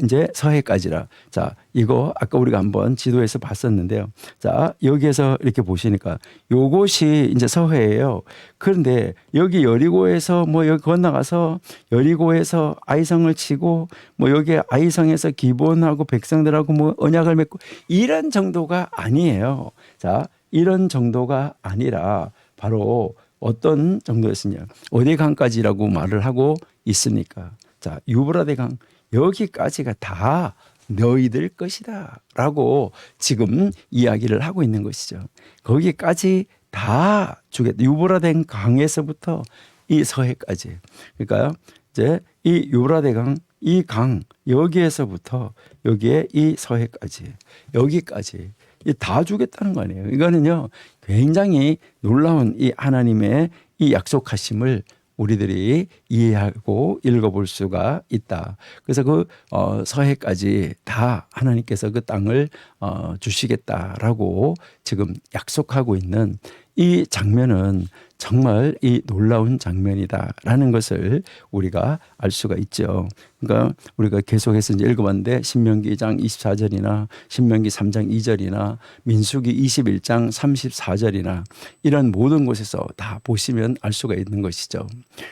이제 서해까지라. 자, 이거 아까 우리가 한번 지도에서 봤었는데요. 자, 여기에서 이렇게 보시니까 요것이 이제 서해예요. 그런데 여기 여리고에서 여기 건너가서 여리고에서 아이성을 치고 여기 아이성에서 기본하고 백성들하고 언약을 맺고 이런 정도가 아니에요. 자, 이런 정도가 아니라 바로 어떤 정도였으냐. 어디 강까지라고 말을 하고 있으니까. 자, 유브라데 강 여기까지가 다 너희들 것이다 라고 지금 이야기를 하고 있는 것이죠. 거기까지 다 주겠다. 유브라데 강에서부터 이 서해까지. 그러니까 이제 이 유브라데 강, 이 강 여기에서부터 여기에 이 서해까지 여기까지 다 주겠다는 거 아니에요. 이거는요 굉장히 놀라운 이 하나님의 이 약속하심을 우리들이 이해하고 읽어볼 수가 있다. 그래서 그 서해까지 다 하나님께서 그 땅을 주시겠다라고 지금 약속하고 있는 이 장면은 정말 이 놀라운 장면이다라는 것을 우리가 알 수가 있죠. 그러니까 우리가 계속해서 이제 읽어봤는데 신명기 2장 24절이나 신명기 3장 2절이나 민수기 21장 34절이나 이런 모든 곳에서 다 보시면 알 수가 있는 것이죠.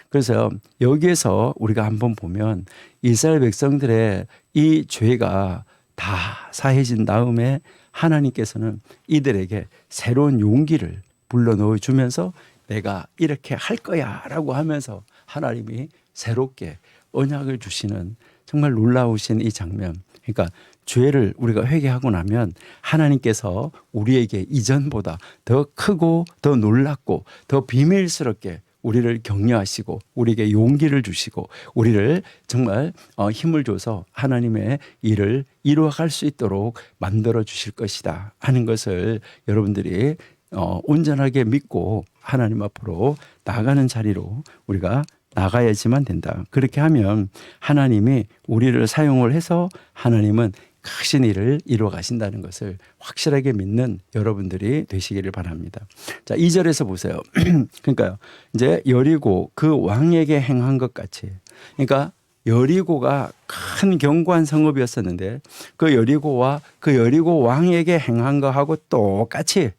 그래서 여기에서 우리가 한번 보면 이스라엘 백성들의 이 죄가 다 사해진 다음에 하나님께서는 이들에게 새로운 용기를 불러넣어 주면서 내가 이렇게 할 거야 라고 하면서 하나님이 새롭게 언약을 주시는 정말 놀라우신 이 장면. 그러니까 죄를 우리가 회개하고 나면 하나님께서 우리에게 이전보다 더 크고 더 놀랍고 더 비밀스럽게 우리를 격려하시고 우리에게 용기를 주시고 우리를 정말 힘을 줘서 하나님의 일을 이루어갈 수 있도록 만들어 주실 것이다 하는 것을 여러분들이 온전하게 믿고 하나님 앞으로 나가는 자리로 우리가 나가야지만 된다. 그렇게 하면 하나님이 우리를 사용을 해서 하나님은 크신 일을 이루어 가신다는 것을 확실하게 믿는 여러분들이 되시기를 바랍니다. 자, 2절에서 보세요. 그러니까요. 이제 여리고 그 왕에게 행한 것 같이. 그러니까 여리고가 큰 견고한 성읍이었었는데 그 여리고와 그 여리고 왕에게 행한 것하고 똑같이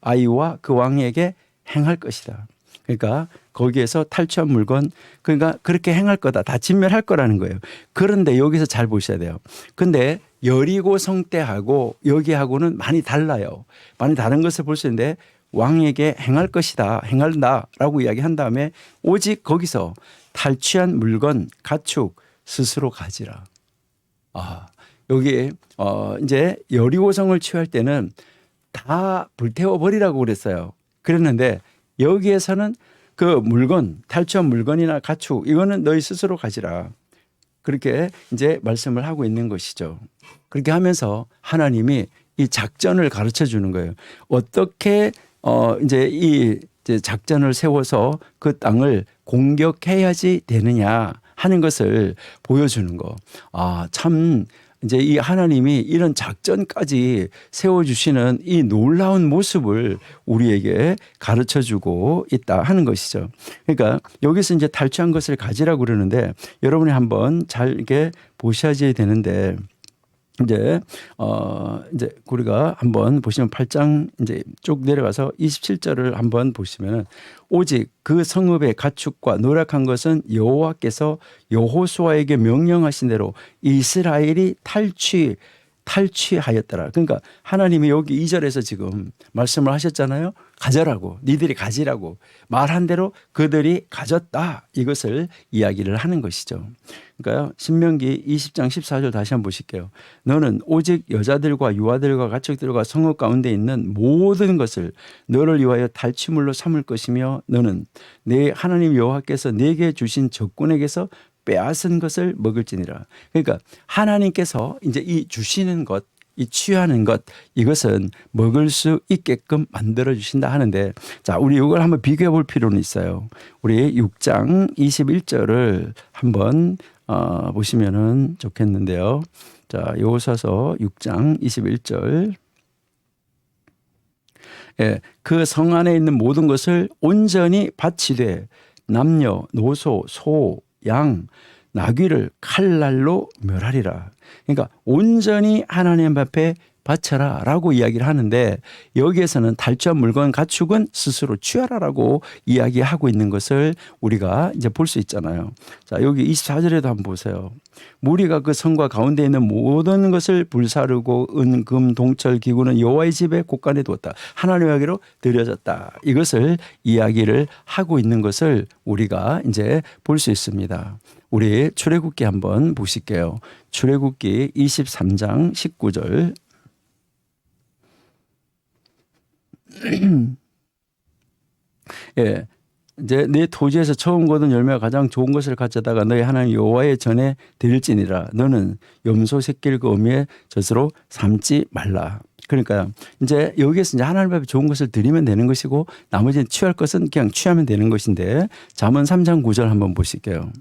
아이와 그 왕에게 행할 것이다. 그러니까 거기에서 탈취한 물건, 그러니까 그렇게 행할 거다. 다 진멸할 거라는 거예요. 그런데 여기서 잘 보셔야 돼요. 근데 여리고 성때하고 여기하고는 많이 달라요. 많이 다른 것을 볼 수 있는데 왕에게 행할 것이다. 행한다라고 이야기한 다음에 오직 거기서 탈취한 물건, 가축 스스로 가지라. 여기 이제 여리고성을 취할 때는 다 불태워 버리라고 그랬어요. 그랬는데 여기에서는 그 물건, 탈취한 물건이나 가축 이거는 너희 스스로 가지라. 그렇게 이제 말씀을 하고 있는 것이죠. 그렇게 하면서 하나님이 이 작전을 가르쳐 주는 거예요. 어떻게 이제 이 작전을 세워서 그 땅을 공격해야지 되느냐 하는 것을 보여주는 거. 참 이제 이 하나님이 이런 작전까지 세워주시는 이 놀라운 모습을 우리에게 가르쳐 주고 있다 하는 것이죠. 그러니까 여기서 이제 탈취한 것을 가지라고 그러는데 여러분이 한번 잘 이렇게 보셔야 되는데 이제 우리가 한번 보시면 8장 이제 쭉 내려가서 27절을 한번 보시면 오직 그 성읍의 가축과 노력한 것은 여호와께서 여호수아에게 명령하신 대로 이스라엘이 탈취하였더라. 그러니까 하나님이 여기 2절에서 지금 말씀을 하셨잖아요. 가져라고, 니들이 가지라고 말한 대로 그들이 가졌다. 이것을 이야기를 하는 것이죠. 그러니까 신명기 20장 14절 다시 한번 보실게요. 너는 오직 여자들과 유아들과 가축들과 성읍 가운데 있는 모든 것을 너를 위하여 탈취물로 삼을 것이며 너는 내 하나님 여호와께서 내게 주신 적군에게서 빼앗은 것을 먹을지니라. 그러니까 하나님께서 이제 이 주시는 것, 이 취하는 것, 이것은 먹을 수 있게끔 만들어 주신다 하는데, 자, 우리 이걸 한번 비교해 볼 필요는 있어요. 우리 6장 21절을 한번 보시면은 좋겠는데요. 자, 여호수아서 6장 21절. 예, 그 성 안에 있는 모든 것을 온전히 바치되 남녀, 노소, 소, 양, 나귀를 칼날로 멸하리라. 그러니까 온전히 하나님 앞에 바쳐라 라고 이야기를 하는데 여기에서는 탈취한 물건 가축은 스스로 취하라라고 이야기하고 있는 것을 우리가 이제 볼 수 있잖아요. 자, 여기 24절에도 한번 보세요. 무리가 그 성과 가운데 있는 모든 것을 불사르고 은, 금, 동철, 기구는 여호와의 집에 곳간에 두었다. 하나님에게로 드려졌다. 이것을 이야기를 하고 있는 것을 우리가 이제 볼 수 있습니다. 우리 출애굽기 한번 보실게요. 출애굽기 23장 19절. 예, 이제 내 토지에서 처음 거둔 열매가 가장 좋은 것을 가져다가 너희 하나님 여호와의 전에 드릴지니라. 너는 염소 새끼를 그 어미의 젖으로 삼지 말라. 그러니까 이제 여기에서 이제 하나님 앞에 좋은 것을 드리면 되는 것이고 나머지는 취할 것은 그냥 취하면 되는 것인데 잠언 3장 9절 한번 보실게요.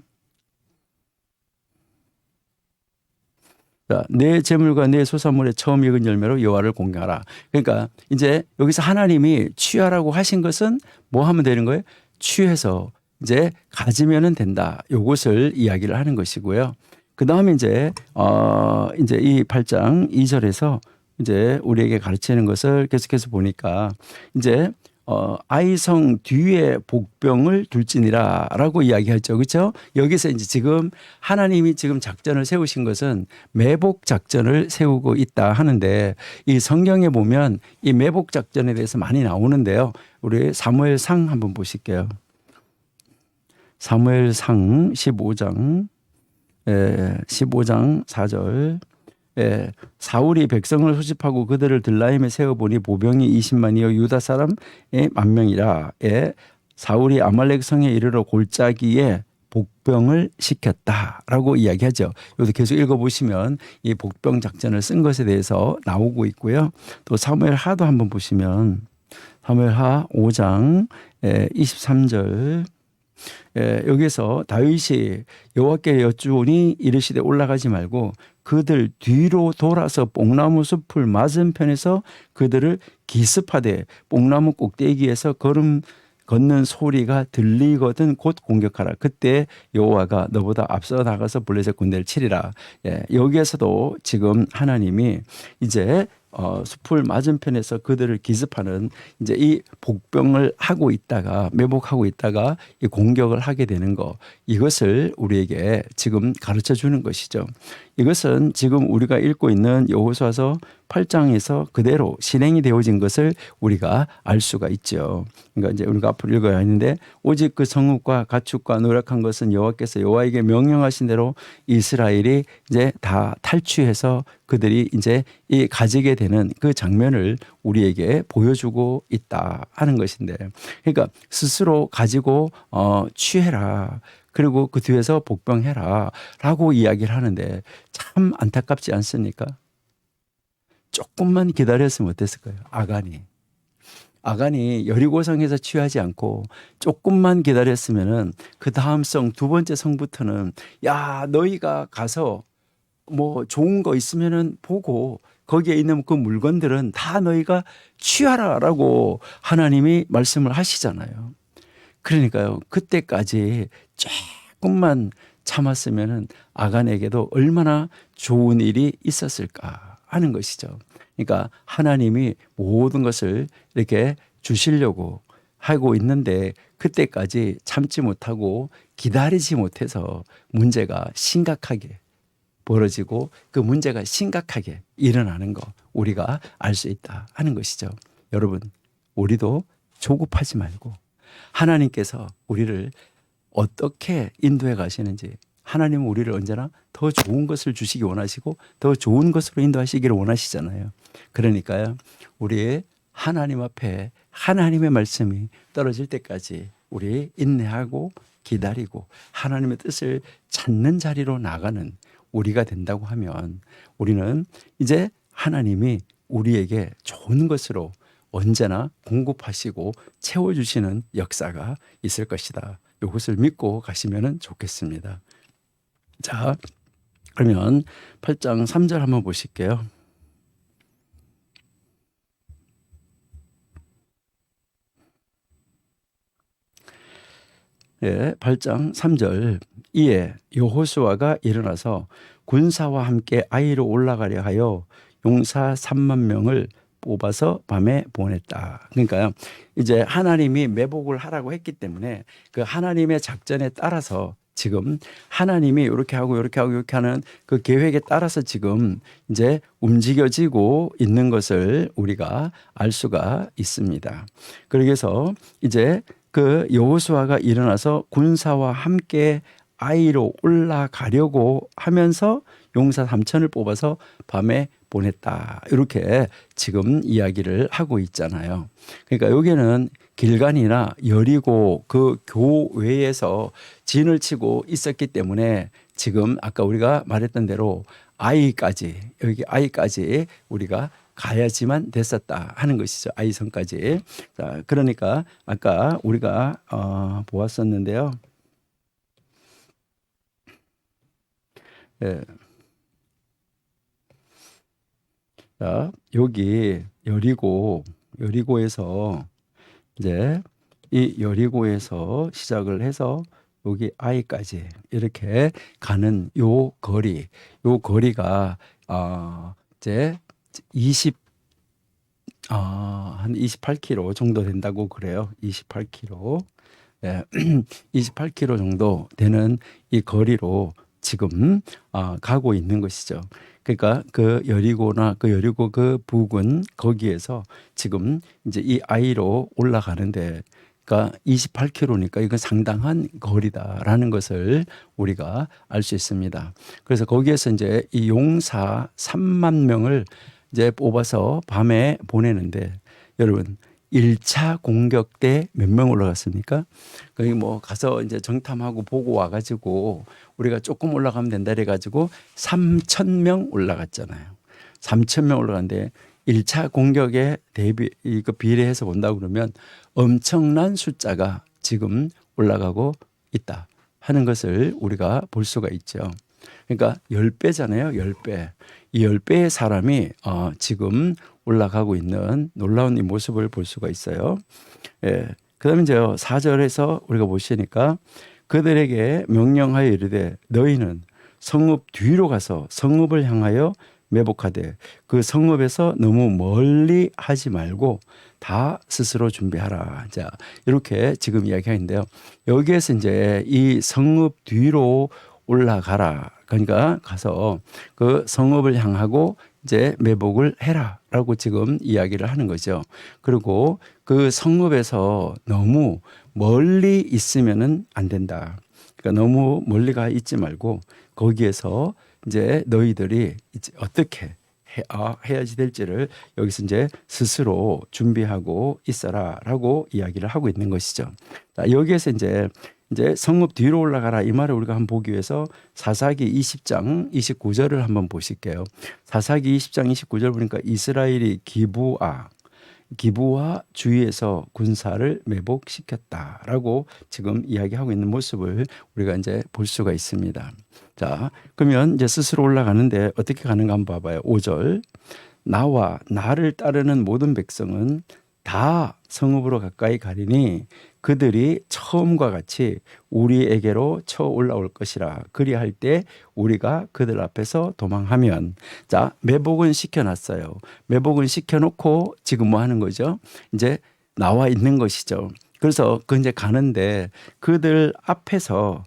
자, 내 재물과 내 소산물의 처음 익은 열매로 여호와를 공경하라. 그러니까 이제 여기서 하나님이 취하라고 하신 것은 뭐 하면 되는 거예요? 취해서 이제 가지면은 된다. 요것을 이야기를 하는 것이고요. 그 다음에 이제 이 8장 2절에서 이제 우리에게 가르치는 것을 계속해서 보니까 이제 아이성 뒤에 복병을 둘지니라라고 이야기하죠. 그렇죠? 여기서 이제 지금 하나님이 지금 작전을 세우신 것은 매복 작전을 세우고 있다 하는데 이 성경에 보면 이 매복 작전에 대해서 많이 나오는데요. 우리 사무엘상 한번 보실게요. 사무엘상 15장 15장 4절 사울이 백성을 소집하고 그들을 들라임에 세워보니 보병이 20만이요 유다 사람의 10,000명이라. 사울이 아말렉 성에 이르러 골짜기에 복병을 시켰다라고 이야기하죠. 여기서 계속 읽어보시면 이 복병 작전을 쓴 것에 대해서 나오고 있고요. 또 사무엘하도 한번 보시면 사무엘하 5장 23절 여기서 다윗이 여호와께 여쭈오니 이르시되 올라가지 말고 그들 뒤로 돌아서 뽕나무 숲을 맞은편에서 그들을 기습하되 뽕나무 꼭대기에서 걷는 소리가 들리거든 곧 공격하라. 그때 여호와가 너보다 앞서 나가서 블레셋 군대를 치리라. 여기에서도 지금 하나님이 이제 숲을 맞은편에서 그들을 기습하는 이제 이 복병을 하고 있다가 매복하고 있다가 이 공격을 하게 되는 거, 이것을 우리에게 지금 가르쳐 주는 것이죠. 이것은 지금 우리가 읽고 있는 여호수아서 8장에서 그대로 실행이 되어진 것을 우리가 알 수가 있죠. 그러니까 이제 우리가 앞으로 읽어야 하는데 오직 그 성읍과 가축과 노력한 것은 여호와께서 여호와에게 명령하신 대로 이스라엘이 이제 다 탈취해서 그들이 이제 이 가지게 되는 그 장면을 우리에게 보여주고 있다 하는 것인데, 그러니까 스스로 가지고 취해라. 그리고 그 뒤에서 복병해라 라고 이야기를 하는데 참 안타깝지 않습니까? 조금만 기다렸으면 어땠을까요? 아간이 여리고성에서 취하지 않고 조금만 기다렸으면은 그 다음 성, 두 번째 성부터는 야, 너희가 가서 뭐 좋은 거 있으면은 보고 거기에 있는 그 물건들은 다 너희가 취하라라고 하나님이 말씀을 하시잖아요. 그러니까요, 그때까지 조금만 참았으면은 아간에게도 얼마나 좋은 일이 있었을까 하는 것이죠. 그러니까 하나님이 모든 것을 이렇게 주시려고 하고 있는데 그때까지 참지 못하고 기다리지 못해서 문제가 심각하게 벌어지고 그 문제가 심각하게 일어나는 거 우리가 알 수 있다 하는 것이죠. 여러분, 우리도 조급하지 말고 하나님께서 우리를 어떻게 인도해 가시는지, 하나님은 우리를 언제나 더 좋은 것을 주시기 원하시고 더 좋은 것으로 인도하시기를 원하시잖아요. 그러니까요, 우리의 하나님 앞에 하나님의 말씀이 떨어질 때까지 우리 인내하고 기다리고 하나님의 뜻을 찾는 자리로 나가는 우리가 된다고 하면 우리는 이제 하나님이 우리에게 좋은 것으로 언제나 공급하시고 채워주시는 역사가 있을 것이다. 이것을 믿고 가시면 좋겠습니다. 자, 그러면 8장 3절 한번 보실게요. 예, 8장 3절. 이에 여호수아가 일어나서 군사와 함께 아이로 올라가려 하여 용사 3만 명을 뽑아서 밤에 보냈다. 그러니까요, 이제 하나님이 매복을 하라고 했기 때문에 그 하나님의 작전에 따라서 지금 하나님이 이렇게 하고 이렇게 하고 이렇게 하는 그 계획에 따라서 지금 이제 움직여지고 있는 것을 우리가 알 수가 있습니다. 그래서 이제 그 여호수아가 일어나서 군사와 함께 아이로 올라가려고 하면서 용사 3천을 뽑아서 밤에 보냈다. 이렇게 지금 이야기를 하고 있잖아요. 그러니까 여기는 길간이나 여리고 그 교외에서 진을 치고 있었기 때문에 지금 아까 우리가 말했던 대로 아이까지 여기 아이까지 우리가 가야지만 됐었다 하는 것이죠. 아이성까지. 자, 그러니까 아까 우리가 보았었는데요. 예. 자, 여기 여리고에서 이제 이 여리고에서 시작을 해서 여기 아이까지 이렇게 가는 요 거리가 이제 한 28km 정도 된다고 그래요. 28km. 예, 28km 정도 되는 이 거리로 지금 가고 있는 것이죠. 그러니까 그 여리고 그 부근 거기에서 지금 이제 이 아이로 올라가는데 그러니까 28km니까 이건 상당한 거리다라는 것을 우리가 알 수 있습니다. 그래서 거기에서 이제 이 용사 3만 명을 이제 뽑아서 밤에 보내는데 여러분 1차 공격 때 몇 명 올라갔습니까? 거기 뭐 가서 이제 정탐하고 보고 와가지고 우리가 조금 올라가면 된다 해가지고 3,000명 올라갔잖아요. 3,000명 올라갔는데 1차 공격에 이거 비례해서 본다고 그러면 엄청난 숫자가 지금 올라가고 있다 하는 것을 우리가 볼 수가 있죠. 그러니까 10배잖아요. 10배. 이 10배의 사람이 지금 올라가고 있는 놀라운 이 모습을 볼 수가 있어요. 예. 그다음에 이제 4절에서 우리가 보시니까 그들에게 명령하여 이르되 너희는 성읍 뒤로 가서 성읍을 향하여 매복하되 그 성읍에서 너무 멀리 하지 말고 다 스스로 준비하라. 자, 이렇게 지금 이야기하는데요. 여기에서 이제 이 성읍 뒤로 올라가라. 그러니까 가서 그 성읍을 향하고 이제 매복을 해라라고 지금 이야기를 하는 거죠. 그리고 그 성읍에서 너무 멀리 있으면은 안 된다. 그러니까 너무 멀리 가 있지 말고 거기에서 이제 너희들이 이제 어떻게 해야지 될지를 여기서 이제 스스로 준비하고 있어라라고 이야기를 하고 있는 것이죠. 자, 여기에서 이제 성읍 뒤로 올라가라 이 말을 우리가 한번 보기 위해서 사사기 20장 29절을 한번 보실게요. 사사기 20장 29절 보니까 이스라엘이 기부와 주위에서 군사를 매복시켰다라고 지금 이야기하고 있는 모습을 우리가 이제 볼 수가 있습니다. 자, 그러면 이제 스스로 올라가는데 어떻게 가는가 한번 봐봐요. 5절. 나와 나를 따르는 모든 백성은 다 성읍으로 가까이 가리니 그들이 처음과 같이 우리에게로 쳐 올라올 것이라. 그리할 때 우리가 그들 앞에서 도망하면. 자, 매복은 시켜놨어요. 매복은 시켜놓고 지금 뭐 하는 거죠? 이제 나와 있는 것이죠. 그래서 그 이제 가는데 그들 앞에서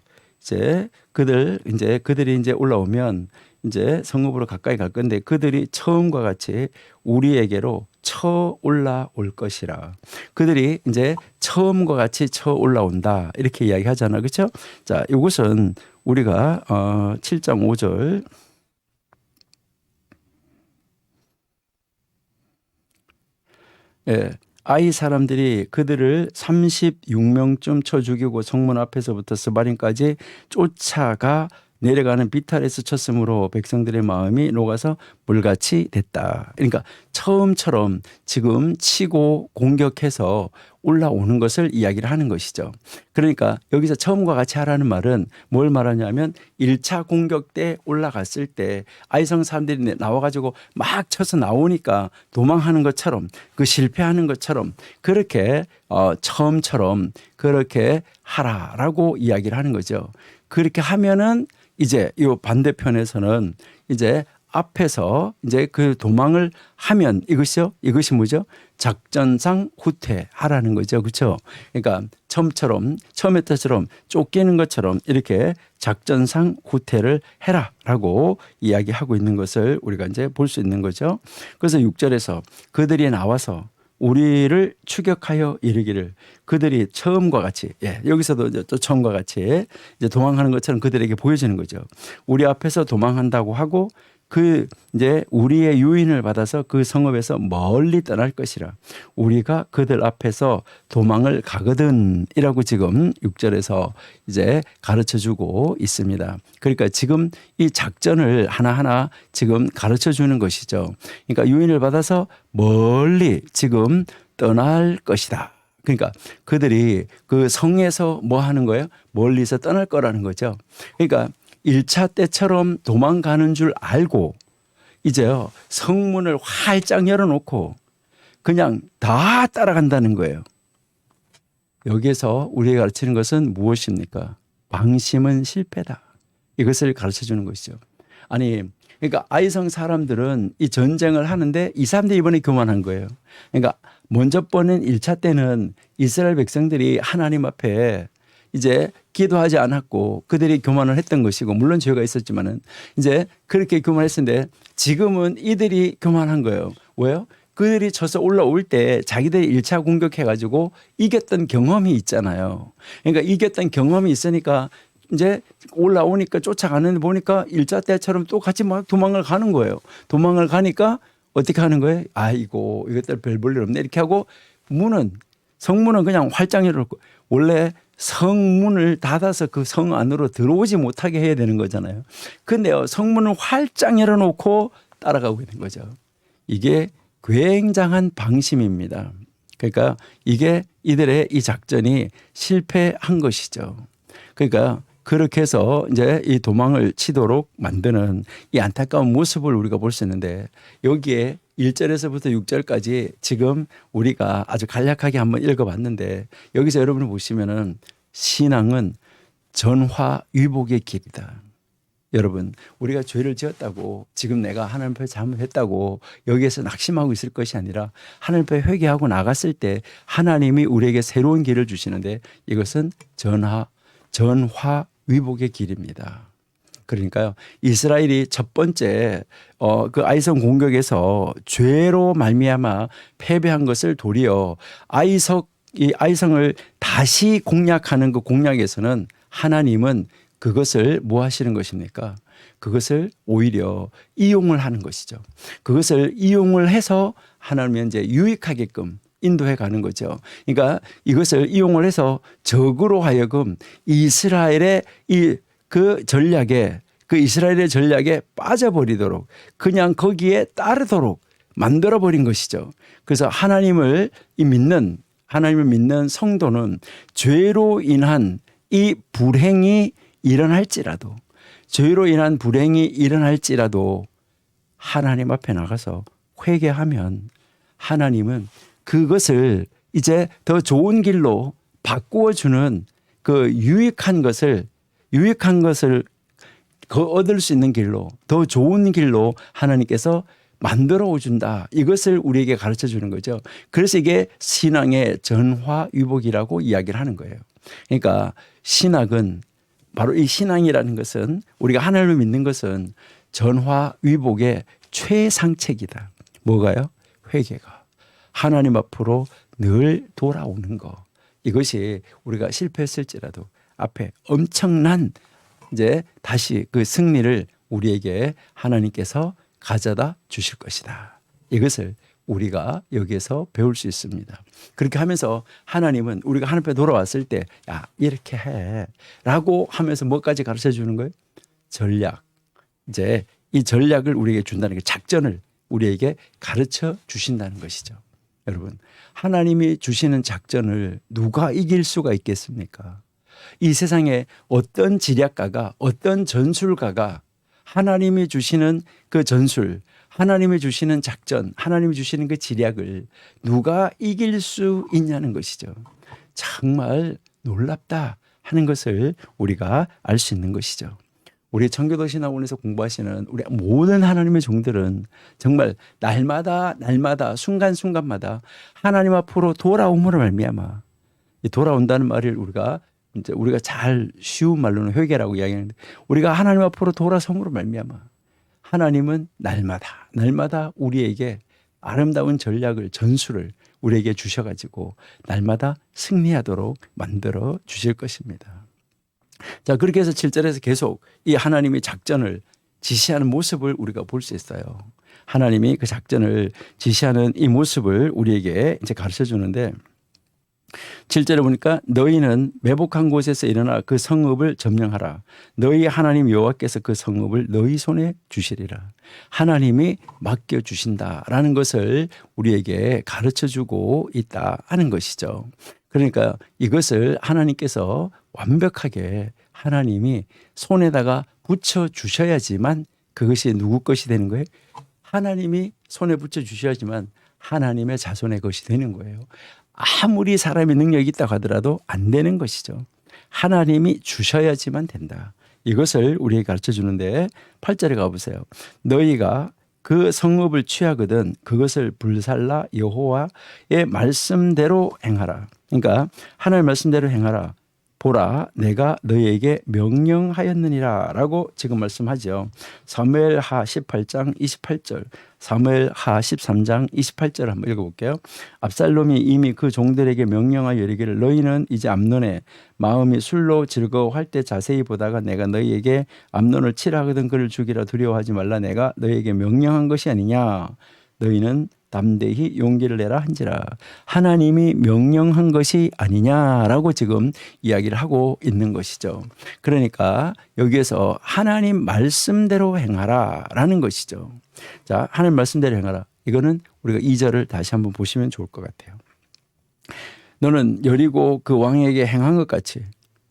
그들이 이제 올라오면 이제 성읍으로 가까이 갈 건데 그들이 처음과 같이 우리에게로 쳐 올라올 것이라. 그들이 이제 처음과 같이 쳐 올라온다 이렇게 이야기하잖아, 그렇죠? 자, 이것은 우리가 7장 5절. 예. 아이 사람들이 그들을 36명쯤 쳐 죽이고 성문 앞에서부터 스바림까지 쫓아가 내려가는 비탈에서 쳤으므로 백성들의 마음이 녹아서 물같이 됐다. 그러니까 처음처럼 지금 치고 공격해서 올라오는 것을 이야기를 하는 것이죠. 그러니까 여기서 처음과 같이 하라는 말은 뭘 말하냐면 1차 공격 때 올라갔을 때 아이성 사람들이 나와가지고 막 쳐서 나오니까 도망하는 것처럼 그 실패하는 것처럼 그렇게 처음처럼 그렇게 하라라고 이야기를 하는 거죠. 그렇게 하면은 이제 이 반대편에서는 이제 앞에서 이제 그 도망을 하면 이것이 뭐죠? 작전상 후퇴하라는 거죠. 그렇죠? 그러니까 처음에 때처럼 쫓기는 것처럼 이렇게 작전상 후퇴를 해라라고 이야기하고 있는 것을 우리가 이제 볼 수 있는 거죠. 그래서 6절에서 그들이 나와서 우리를 추격하여 이르기를 그들이 처음과 같이 여기서도 이제 또 처음과 같이 이제 도망하는 것처럼 그들에게 보여지는 거죠. 우리 앞에서 도망한다고 하고 그 이제 우리의 유인을 받아서 그 성읍에서 멀리 떠날 것이라 우리가 그들 앞에서 도망을 가거든이라고 지금 6절에서 이제 가르쳐 주고 있습니다. 그러니까 지금 이 작전을 하나하나 지금 가르쳐 주는 것이죠. 그러니까 유인을 받아서 멀리 지금 떠날 것이다. 그러니까 그들이 그 성에서 뭐 하는 거예요? 멀리서 떠날 거라는 거죠. 그러니까 1차 때처럼 도망가는 줄 알고 이제요 성문을 활짝 열어놓고 그냥 다 따라간다는 거예요. 여기에서 우리가 가르치는 것은 무엇입니까? 방심은 실패다. 이것을 가르쳐 주는 것이죠. 아니 그러니까 아이성 사람들은 이 전쟁을 하는데 이 사람들이 이번에 교만한 거예요. 그러니까 먼저 번은 1차 때는 이스라엘 백성들이 하나님 앞에 이제 기도하지 않았고 그들이 교만을 했던 것이고 물론 죄가 있었지만은 이제 그렇게 교만했었는데 지금은 이들이 교만한 거예요. 왜요? 그들이 쳐서 올라올 때 자기들이 1차 공격해가지고 이겼던 경험이 있잖아요. 그러니까 이겼던 경험이 있으니까 이제 올라오니까 쫓아가는데 보니까 1차 때처럼 또 같이 막 도망을 가는 거예요. 도망을 가니까 어떻게 하는 거예요? 아이고 이것들 별 볼 일 없네 이렇게 하고 성문은 그냥 활짝 열어놓고 원래 성문을 닫아서 그 성 안으로 들어오지 못하게 해야 되는 거잖아요. 근데요 성문을 활짝 열어놓고 따라가고 있는 거죠. 이게 굉장한 방심입니다. 그러니까 이게 이들의 이 작전이 실패한 것이죠. 그러니까 그렇게 해서 이제 이 도망을 치도록 만드는 이 안타까운 모습을 우리가 볼 수 있는데 여기에 1절에서부터 6절까지 지금 우리가 아주 간략하게 한번 읽어봤는데 여기서 여러분이 보시면은 신앙은 전화위복의 길이다. 여러분 우리가 죄를 지었다고 지금 내가 하나님 앞에 잘못했다고 여기에서 낙심하고 있을 것이 아니라 하나님 앞에 회개하고 나갔을 때 하나님이 우리에게 새로운 길을 주시는데 이것은 전화위복의 길입니다. 그러니까요 이스라엘이 첫 번째 그 아이성 공격에서 죄로 말미암아 패배한 것을 도리어 이 아이성을 다시 공략하는 그 공략에서는 하나님은 그것을 뭐 하시는 것입니까? 그것을 오히려 이용을 하는 것이죠. 그것을 이용을 해서 하나님이 이제 유익하게끔 인도해 가는 거죠. 그러니까 이것을 이용을 해서 적으로 하여금 이스라엘의 그 이스라엘의 전략에 빠져버리도록 그냥 거기에 따르도록 만들어버린 것이죠. 그래서 하나님을 믿는 성도는 죄로 인한 이 불행이 일어날지라도 하나님 앞에 나가서 회개하면 하나님은 그것을 이제 더 좋은 길로 바꾸어주는 그 유익한 것을 얻을 수 있는 길로 더 좋은 길로 하나님께서 만들어 준다. 이것을 우리에게 가르쳐 주는 거죠. 그래서 이게 신앙의 전화위복이라고 이야기를 하는 거예요. 그러니까 신학은 바로 이 신앙이라는 것은 우리가 하나님을 믿는 것은 전화위복의 최상책이다. 뭐가요? 회개가. 하나님 앞으로 늘 돌아오는 거. 이것이 우리가 실패했을지라도 앞에 엄청난 이제 다시 그 승리를 우리에게 하나님께서 가져다 주실 것이다. 이것을 우리가 여기에서 배울 수 있습니다. 그렇게 하면서 하나님은 우리가 하나님 앞에 돌아왔을 때 야 이렇게 해 라고 하면서 뭐까지 가르쳐 주는 거예요? 전략. 이제 이 전략을 우리에게 준다는 게 작전을 우리에게 가르쳐 주신다는 것이죠. 여러분 하나님이 주시는 작전을 누가 이길 수가 있겠습니까? 이 세상에 어떤 지략가가 어떤 전술가가 하나님이 주시는 그 전술 하나님이 주시는 작전 하나님이 주시는 그 지략을 누가 이길 수 있냐는 것이죠. 정말 놀랍다 하는 것을 우리가 알 수 있는 것이죠. 우리 청교도 신학원에서 공부하시는 우리 모든 하나님의 종들은 정말 날마다 순간순간마다 하나님 앞으로 돌아옴으로 말미암아 돌아온다는 말을 우리가 잘 쉬운 말로는 회개라고 이야기하는데 우리가 하나님 앞으로 돌아섬으로 말미암아 하나님은 날마다 우리에게 아름다운 전술을 우리에게 주셔가지고 날마다 승리하도록 만들어 주실 것입니다. 자, 그렇게 해서 7절에서 계속 이 하나님의 작전을 지시하는 모습을 우리가 볼 수 있어요. 하나님이 그 작전을 지시하는 이 모습을 우리에게 이제 가르쳐 주는데 7절에 보니까 너희는 매복한 곳에서 일어나 그 성읍을 점령하라. 너희 하나님 여호와께서 그 성읍을 너희 손에 주시리라. 하나님이 맡겨주신다라는 것을 우리에게 가르쳐주고 있다 하는 것이죠. 그러니까 이것을 하나님께서 완벽하게 하나님이 손에다가 붙여주셔야지만 그것이 누구 것이 되는 거예요? 하나님이 손에 붙여주셔야지만 하나님의 자손의 것이 되는 거예요. 아무리 사람의 능력이 있다고 하더라도 안 되는 것이죠. 하나님이 주셔야지만 된다. 이것을 우리에게 가르쳐 주는데 8절에 가보세요. 너희가 그 성읍을 취하거든 그것을 불살라 여호와의 말씀대로 행하라. 그러니까 하나님의 말씀대로 행하라. 보라 내가 너희에게 명령하였느니라 라고 지금 말씀하죠. 사무엘하 18장 28절 사무엘하 13장 28절 한번 읽어볼게요. 압살롬이 이미 그 종들에게 명령하여 이르기를 너희는 이제 암논의 마음이 술로 즐거워할 때 자세히 보다가 내가 너희에게 암논을 치라 하거든 그를 죽이라 두려워하지 말라 내가 너희에게 명령한 것이 아니냐. 너희는 담대히 용기를 내라 한지라. 하나님이 명령한 것이 아니냐라고 지금 이야기를 하고 있는 것이죠. 그러니까 여기에서 하나님 말씀대로 행하라라는 것이죠. 자, 하나님 말씀대로 행하라. 이거는 우리가 2절을 다시 한번 보시면 좋을 것 같아요. 너는 여리고 그 왕에게 행한 것 같이,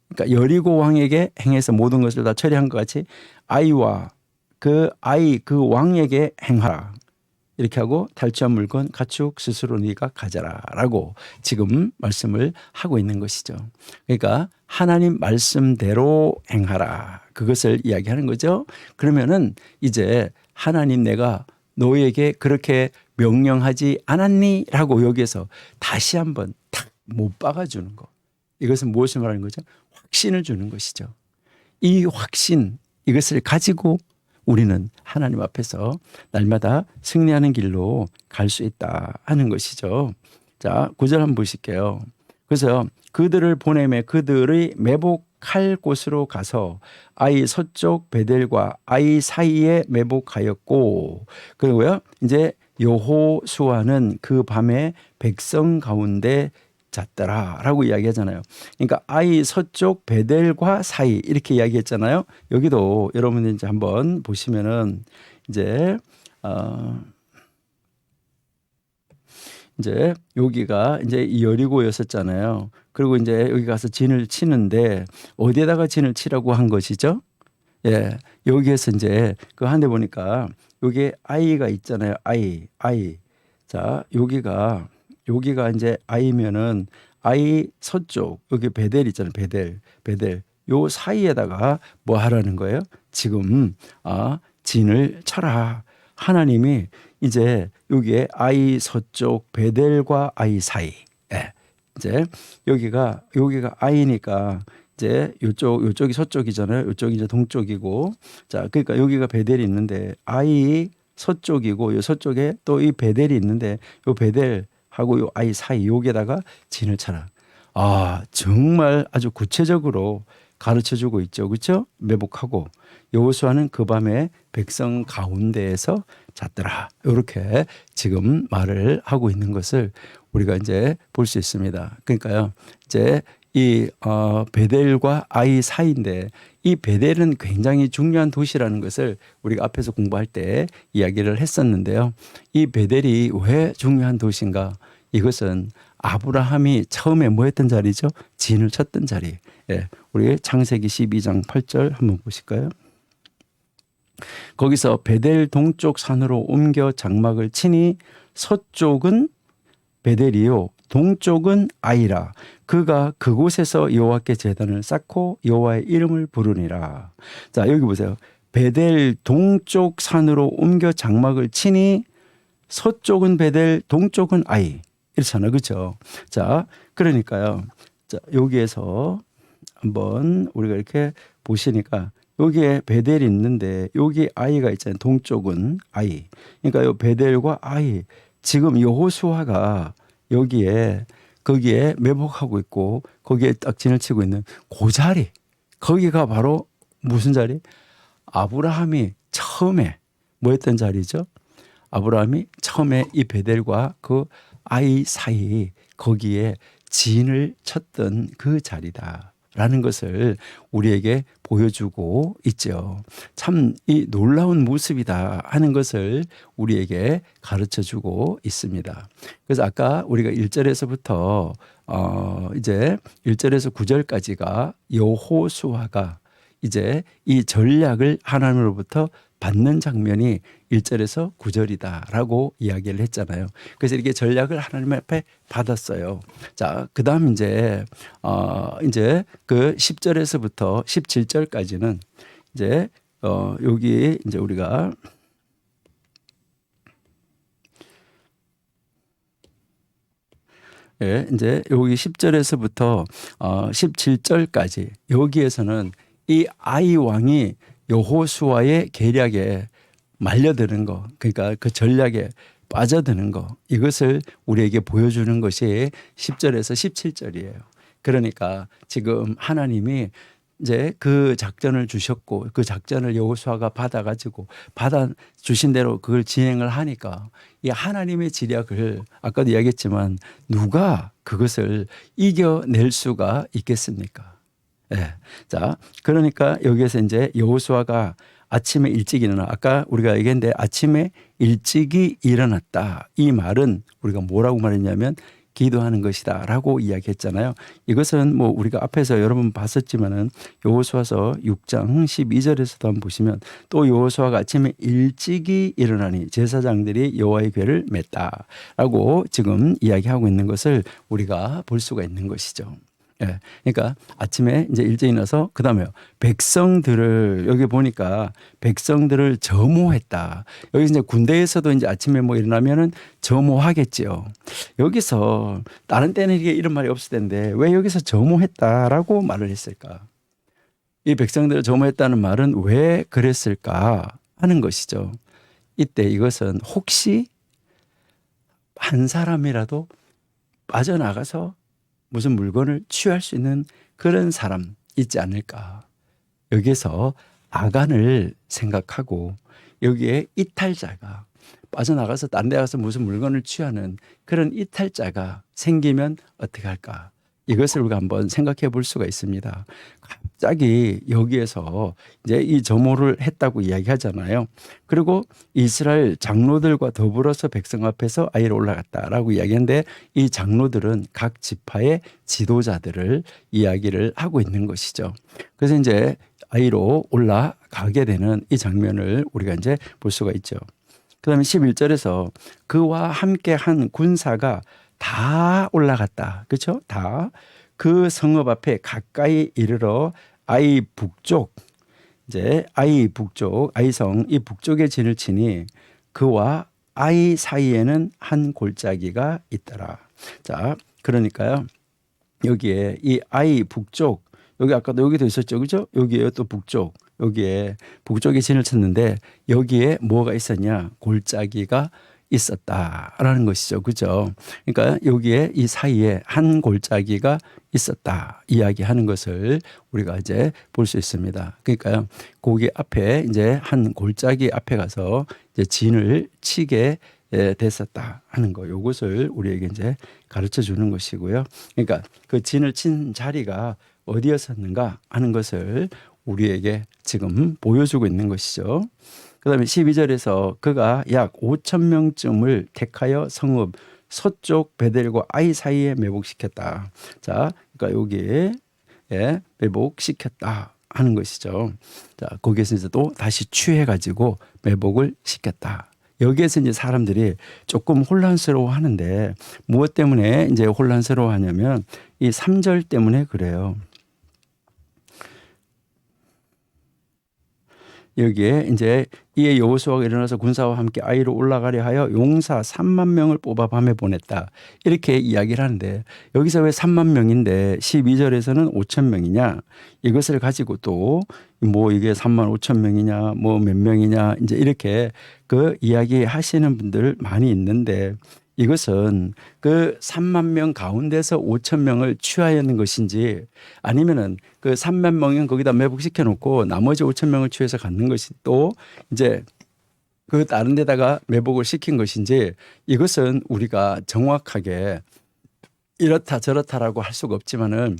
그러니까 여리고 왕에게 행해서 모든 것을 다 처리한 것 같이 아이와 그 왕에게 행하라. 이렇게 하고 탈취한 물건 가축 스스로 네가 가져라라고 지금 말씀을 하고 있는 것이죠. 그러니까 하나님 말씀대로 행하라. 그것을 이야기하는 거죠. 그러면은 이제 하나님 내가 너에게 그렇게 명령하지 않았니? 라고 여기에서 다시 한번 탁 못 박아주는 거. 이것은 무엇을 말하는 거죠? 확신을 주는 것이죠. 이 확신 이것을 가지고 우리는 하나님 앞에서 날마다 승리하는 길로 갈 수 있다 하는 것이죠. 자, 9절 한번 보실게요. 그래서 그들을 보내매 그들의 매복할 곳으로 가서 아이 서쪽 베델과 아이 사이에 매복하였고 그리고요 이제 여호수아는 그 밤에 백성 가운데 잤더라라고 이야기하잖아요. 그러니까 아이 서쪽 베델과 사이 이렇게 이야기했잖아요. 여기도 여러분들 이제 한번 보시면은 이제 여기가 이제 여리고였었잖아요. 그리고 이제 여기 가서 진을 치는데 어디에다가 진을 치라고 한 것이죠? 예, 여기에서 이제 그 한데 보니까 여기에 아이가 있잖아요. 아이. 자, 여기가 이제 아이면은 아이 서쪽 여기 베델 있잖아요. 베델 요 사이에다가 뭐 하라는 거예요? 지금 진을 쳐라. 하나님이 이제 여기에 아이 서쪽 베델과 아이 사이. 예. 이제 여기가 아이니까 이제 요쪽이 서쪽이잖아요. 요쪽이 이제 동쪽이고. 자, 그러니까 여기가 베델이 있는데 아이 서쪽이고 요 서쪽에 또 이 베델이 있는데 요 베델 하고 요 아이 사이 여기에다가 진을 쳐라. 정말 아주 구체적으로 가르쳐주고 있죠. 그렇죠? 매복하고 여호수아는 그 밤에 백성 가운데에서 잤더라. 이렇게 지금 말을 하고 있는 것을 우리가 이제 볼 수 있습니다. 그러니까요. 이제 이 베델과 아이 사이인데 이 베델은 굉장히 중요한 도시라는 것을 우리가 앞에서 공부할 때 이야기를 했었는데요. 이 베델이 왜 중요한 도시인가? 이것은 아브라함이 처음에 뭐 했던 자리죠? 진을 쳤던 자리. 예, 우리 창세기 12장 8절 한번 보실까요? 거기서 베델 동쪽 산으로 옮겨 장막을 치니 서쪽은 베델이요 동쪽은 아이라. 그가 그곳에서 여호와께 제단을 쌓고 여호와의 이름을 부르니라. 자, 여기 보세요. 베델 동쪽 산으로 옮겨 장막을 치니 서쪽은 베델 동쪽은 아이. 이렇잖아요. 그렇죠? 자, 그러니까요. 자, 여기에서 한번 우리가 이렇게 보시니까 여기에 베델이 있는데 여기 아이가 있잖아요. 동쪽은 아이. 그러니까 요 베델과 아이. 지금 여호수아가 거기에 매복하고 있고 거기에 딱 진을 치고 있는 그 자리. 거기가 바로 무슨 자리? 아브라함이 처음에 뭐였던 자리죠? 아브라함이 처음에 이 베델과 그 아이 사이 거기에 진을 쳤던 그 자리다라는 것을 우리에게 보여주고 있죠. 참 이 놀라운 모습이다 하는 것을 우리에게 가르쳐주고 있습니다. 그래서 아까 우리가 1절에서부터 이제 1절에서 9절까지가 여호수아가 이제 이 전략을 하나님으로부터 받는 장면이 1절에서 9절이다라고 이야기를 했잖아요. 그래서 이렇게 전략을 하나님 앞에 받았어요. 자, 그다음 이제 그 10절에서부터 17절까지는 이제 여기 이제 우리가 이제 여기 10절에서부터 17절까지 여기에서는 이 아이 왕이 여호수아의 계략에 말려드는 거, 그러니까 그 전략에 빠져드는 거, 이것을 우리에게 보여주는 것이 10절에서 17절이에요. 그러니까 지금 하나님이 이제 그 작전을 주셨고 그 작전을 여호수아가 받아가지고 받아 주신 대로 그걸 진행을 하니까 이 하나님의 지략을 아까도 이야기했지만 누가 그것을 이겨낼 수가 있겠습니까? 예. 자, 그러니까 여기에서 이제 여호수아가 아침에 일찍 일어나, 아까 우리가 얘기했는데 아침에 일찍이 일어났다. 이 말은 우리가 뭐라고 말했냐면 기도하는 것이다 라고 이야기했잖아요. 이것은 뭐 우리가 앞에서 여러 번 봤었지만은 여호수아서 6장 12절에서도 한번 보시면 또 여호수아가 아침에 일찍이 일어나니 제사장들이 여호와의 궤를 맸다 라고 지금 이야기하고 있는 것을 우리가 볼 수가 있는 것이죠. 예. 그러니까 아침에 이제 일찍 일어나서 그다음에요. 백성들을 여기 보니까 백성들을 점호했다. 여기 이제 군대에서도 이제 아침에 뭐 일어나면은 점호하겠지요. 여기서 다른 때는 이게 이런 말이 없을 텐데 왜 여기서 점호했다라고 말을 했을까? 이 백성들을 점호했다는 말은 왜 그랬을까 하는 것이죠. 이때 이것은 혹시 한 사람이라도 빠져나가서 무슨 물건을 취할 수 있는 그런 사람 있지 않을까. 여기에서 아간을 생각하고 여기에 이탈자가 빠져나가서 딴 데 가서 무슨 물건을 취하는 그런 이탈자가 생기면 어떻게 할까. 이것을 우리가 한번 생각해 볼 수가 있습니다. 갑자기 여기에서 이제 이 점호를 했다고 이야기하잖아요. 그리고 이스라엘 장로들과 더불어서 백성 앞에서 아이로 올라갔다라고 이야기하는데 이 장로들은 각 지파의 지도자들을 이야기를 하고 있는 것이죠. 그래서 이제 아이로 올라가게 되는 이 장면을 우리가 이제 볼 수가 있죠. 그 다음에 11절에서 그와 함께 한 군사가 다 올라갔다. 그렇죠? 다 그 성읍 앞에 가까이 이르러 아이 북쪽 이제 아이 북쪽 아이성 이 북쪽에 진을 치니 그와 아이 사이에는 한 골짜기가 있더라. 자, 그러니까요. 여기에 이 아이 북쪽 여기 아까도 여기도 있었죠. 그죠? 여기에 또 북쪽 여기에 북쪽에 진을 쳤는데 여기에 뭐가 있었냐? 골짜기가 있었다라는 것이죠. 그죠? 그러니까 여기에 이 사이에 한 골짜기가 있었다 이야기하는 것을 우리가 이제 볼 수 있습니다. 그러니까요. 거기 앞에 이제 한 골짜기 앞에 가서 이제 진을 치게 됐었다 하는 거. 요것을 우리에게 이제 가르쳐 주는 것이고요. 그러니까 그 진을 친 자리가 어디였었는가 하는 것을 우리에게 지금 보여주고 있는 것이죠. 그 다음에 12절에서 그가 약 5천 명쯤을 택하여 성읍 서쪽 베델과 아이 사이에 매복시켰다. 자, 그러니까 여기에 매복시켰다 하는 것이죠. 자, 거기에서 이제 또 다시 취해가지고 매복을 시켰다. 여기에서 이제 사람들이 조금 혼란스러워 하는데 무엇 때문에 이제 혼란스러워 하냐면 이 3절 때문에 그래요. 여기에 이제 이에 여호수아가 일어나서 군사와 함께 아이로 올라가려 하여 용사 3만 명을 뽑아 밤에 보냈다. 이렇게 이야기를 하는데 여기서 왜 3만 명인데 12절에서는 5천 명이냐? 이것을 가지고 또 뭐 이게 3만 5천 명이냐 뭐 몇 명이냐 이제 이렇게 그 이야기 하시는 분들 많이 있는데 이것은 그 3만 명 가운데서 5천 명을 취하였는 것인지 아니면은 그 3만 명은 거기다 매복시켜 놓고 나머지 5천 명을 취해서 갖는 것이 또 이제 그 다른 데다가 매복을 시킨 것인지 이것은 우리가 정확하게 이렇다 저렇다라고 할 수가 없지만은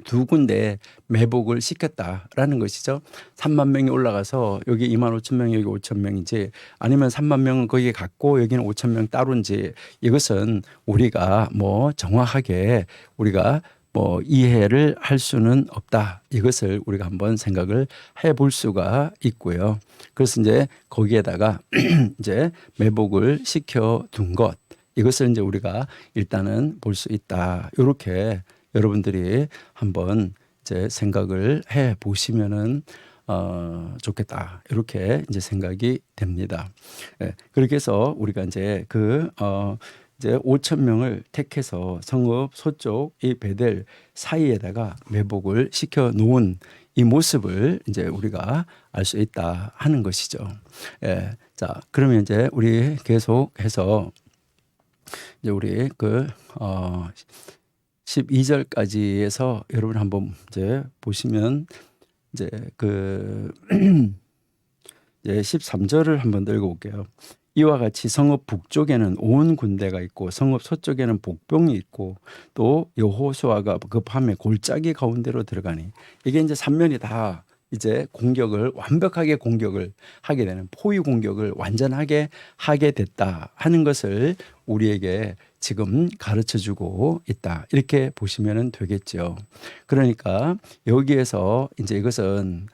두 군데 매복을 시켰다라는 것이죠. 3만 명이 올라가서 여기 2만 5천 명 여기 5천 명인지 아니면 3만 명은 거기에 갔고 여기는 5천 명 따로인지 이것은 우리가 뭐 정확하게 우리가 뭐 이해를 할 수는 없다. 이것을 우리가 한번 생각을 해볼 수가 있고요. 그래서 이제 거기에다가 이제 매복을 시켜둔 것 이것을 이제 우리가 일단은 볼 수 있다. 이렇게 여러분들이 한번 이제 생각을 해 보시면은 좋겠다. 이렇게 이제 생각이 됩니다. 예, 그렇게 해서 우리가 이제 이제 5천 명을 택해서 성읍 서쪽 이 베델 사이에다가 매복을 시켜 놓은 이 모습을 이제 우리가 알 수 있다 하는 것이죠. 예, 자, 그러면 이제 우리 계속해서 이제 우리 12절까지에서 여러분 한번 이제 보시면 이제 이제 13절을 한번 더 읽어볼게요. 이와 같이 성읍 북쪽에는 온 군대가 있고 성읍 서쪽에는 복병이 있고 또 여호수아가 그 밤에 골짜기 가운데로 들어가니 이게 이제 3면이 다 이제 공격을 완벽하게 공격을 하게 되는 포위 공격을 완전하게 하게 됐다 하는 것을 우리에게 지금 가르쳐 주고 있다. 이렇게 보시면 되겠죠. 그러니까 여기에서 이제 이것은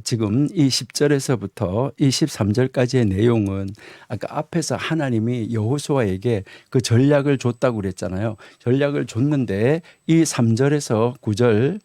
지금 이 10절에서부터 이 13절까지의 내용은 아까 앞에서 하나님이 여호수아에게 그 전략을 줬다고 그랬잖아요. 전략을 줬는데 이 3절에서 9절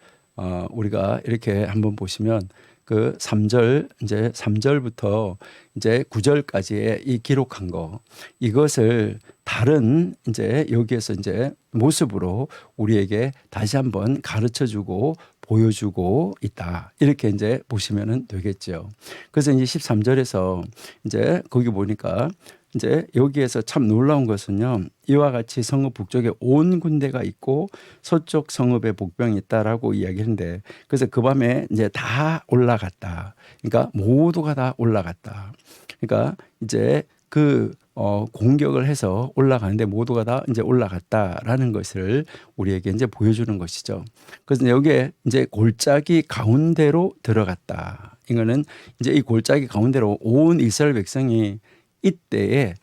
우리가 이렇게 한번 보시면 그 3절 이제 3절부터 이제 9절까지의 이 기록한 거 이것을 다른 이제 여기에서 이제 모습으로 우리에게 다시 한번 가르쳐 주고 보여주고 있다. 이렇게 이제 보시면 되겠죠. 그래서 이제 13절에서 이제 거기 보니까 이제 여기에서 참 놀라운 것은요. 이와 같이 성읍 북쪽에 온 군대가 있고 서쪽 성읍에 복병이 있다라고 이야기했는데 그래서 그 밤에 이제 다 올라갔다. 그러니까 모두가 다 올라갔다. 그러니까 이제 공격을 해서 올라가는데 모두가 다 이제 올라갔다라는 것을 우리에게 이제 보여주는 것이죠. 그래서 여기에 이제 골짜기 가운데로 들어갔다. 이거는 이제 이 골짜기 가운데로 온 이스라엘 백성이 이때에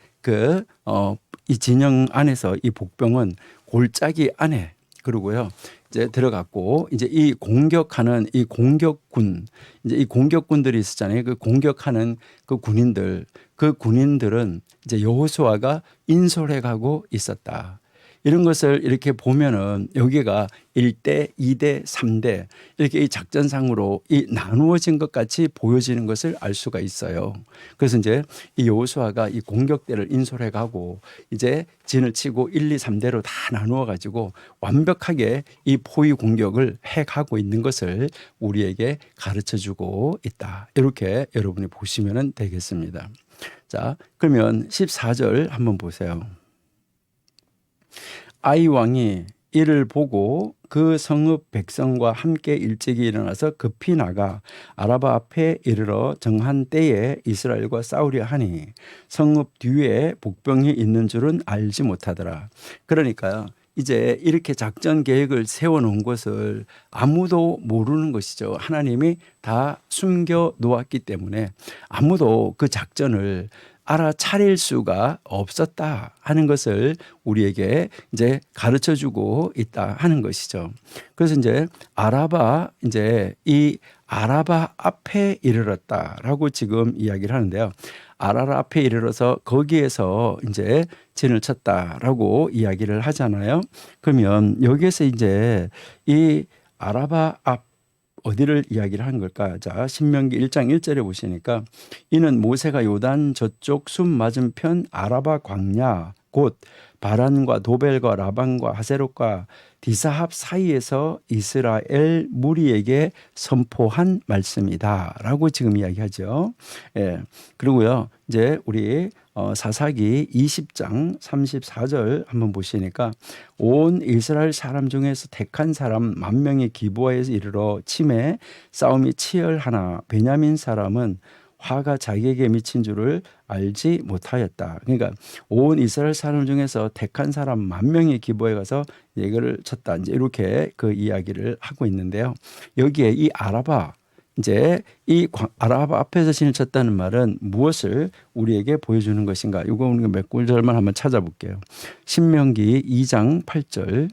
이 진영 안에서 이 복병은 골짜기 안에 그러고요. 이제 들어갔고 이제 이 공격하는 이 공격군 이제 이 공격군들이 있었잖아요. 그 공격하는 그 군인들은 이제 여호수아가 인솔해 가고 있었다. 이런 것을 이렇게 보면은 여기가 1대, 2대, 3대 이렇게 이 작전상으로 이 나누어진 것 같이 보여지는 것을 알 수가 있어요. 그래서 이제 이 여호수아가 이 공격대를 인솔해 가고 이제 진을 치고 1, 2, 3대로 다 나누어 가지고 완벽하게 이 포위 공격을 해 가고 있는 것을 우리에게 가르쳐 주고 있다. 이렇게 여러분이 보시면 되겠습니다. 자, 그러면 14절 한번 보세요. 아이 왕이 이를 보고 그 성읍 백성과 함께 일찍이 일어나서 급히 나가 아라바 앞에 이르러 정한 때에 이스라엘과 싸우려 하니 성읍 뒤에 복병이 있는 줄은 알지 못하더라. 그러니까요. 이제 이렇게 작전 계획을 세워놓은 것을 아무도 모르는 것이죠. 하나님이 다 숨겨 놓았기 때문에 아무도 그 작전을 알아차릴 수가 없었다 하는 것을 우리에게 이제 가르쳐 주고 있다 하는 것이죠. 그래서 이제 이 아라바 앞에 이르렀다라고 지금 이야기를 하는데요. 아라라 앞에 이르러서 거기에서 이제 진을 쳤다라고 이야기를 하잖아요. 그러면 여기에서 이제 이 아라바 앞 어디를 이야기를 하는 걸까? 자, 신명기 1장 1절에 보시니까 이는 모세가 요단 저쪽 숲 맞은편 아라바 광야 곧 바란과 도벨과 라반과 하세롯과 디사합 사이에서 이스라엘 무리에게 선포한 말씀이다라고 지금 이야기하죠. 예. 그리고요. 이제 우리 사사기 20장 34절 한번 보시니까 온 이스라엘 사람 중에서 택한 사람 10,000명이 기브아에서 이르러 치매 싸움이 치열하나 베냐민 사람은 화가 자기에게 미친 줄을 알지 못하였다. 그러니까 온 이스라엘 사람 중에서 택한 사람 10,000명이 기브아에 가서 예거를 쳤다. 이제 이렇게 그 이야기를 하고 있는데요. 여기에 이 아라바 이제 이 아라바 앞에서 진을 쳤다는 말은 무엇을 우리에게 보여주는 것인가? 이거 우리가 몇 구절만 한번 찾아볼게요. 신명기 2장 8절.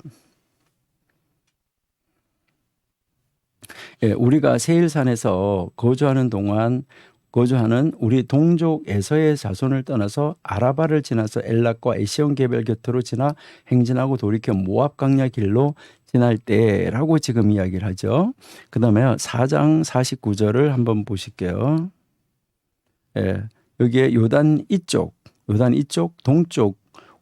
예, 우리가 세일산에서 거주하는 우리 동족 에서의 자손을 떠나서 아라바를 지나서 엘락과 에시온 개별 곁으로 지나 행진하고 돌이켜 모압 강야 길로 지날 때라고 지금 이야기를 하죠. 그다음에 4장 49절을 한번 보실게요. 예, 여기에 요단 이쪽 동쪽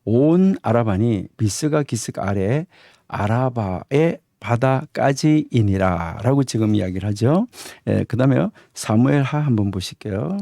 온 아라바니 비스가 기스가 아래 아라바의 바다까지이니라 라고 지금 이야기를 하죠. 예, 그 다음에 사무엘하 한번 보실게요.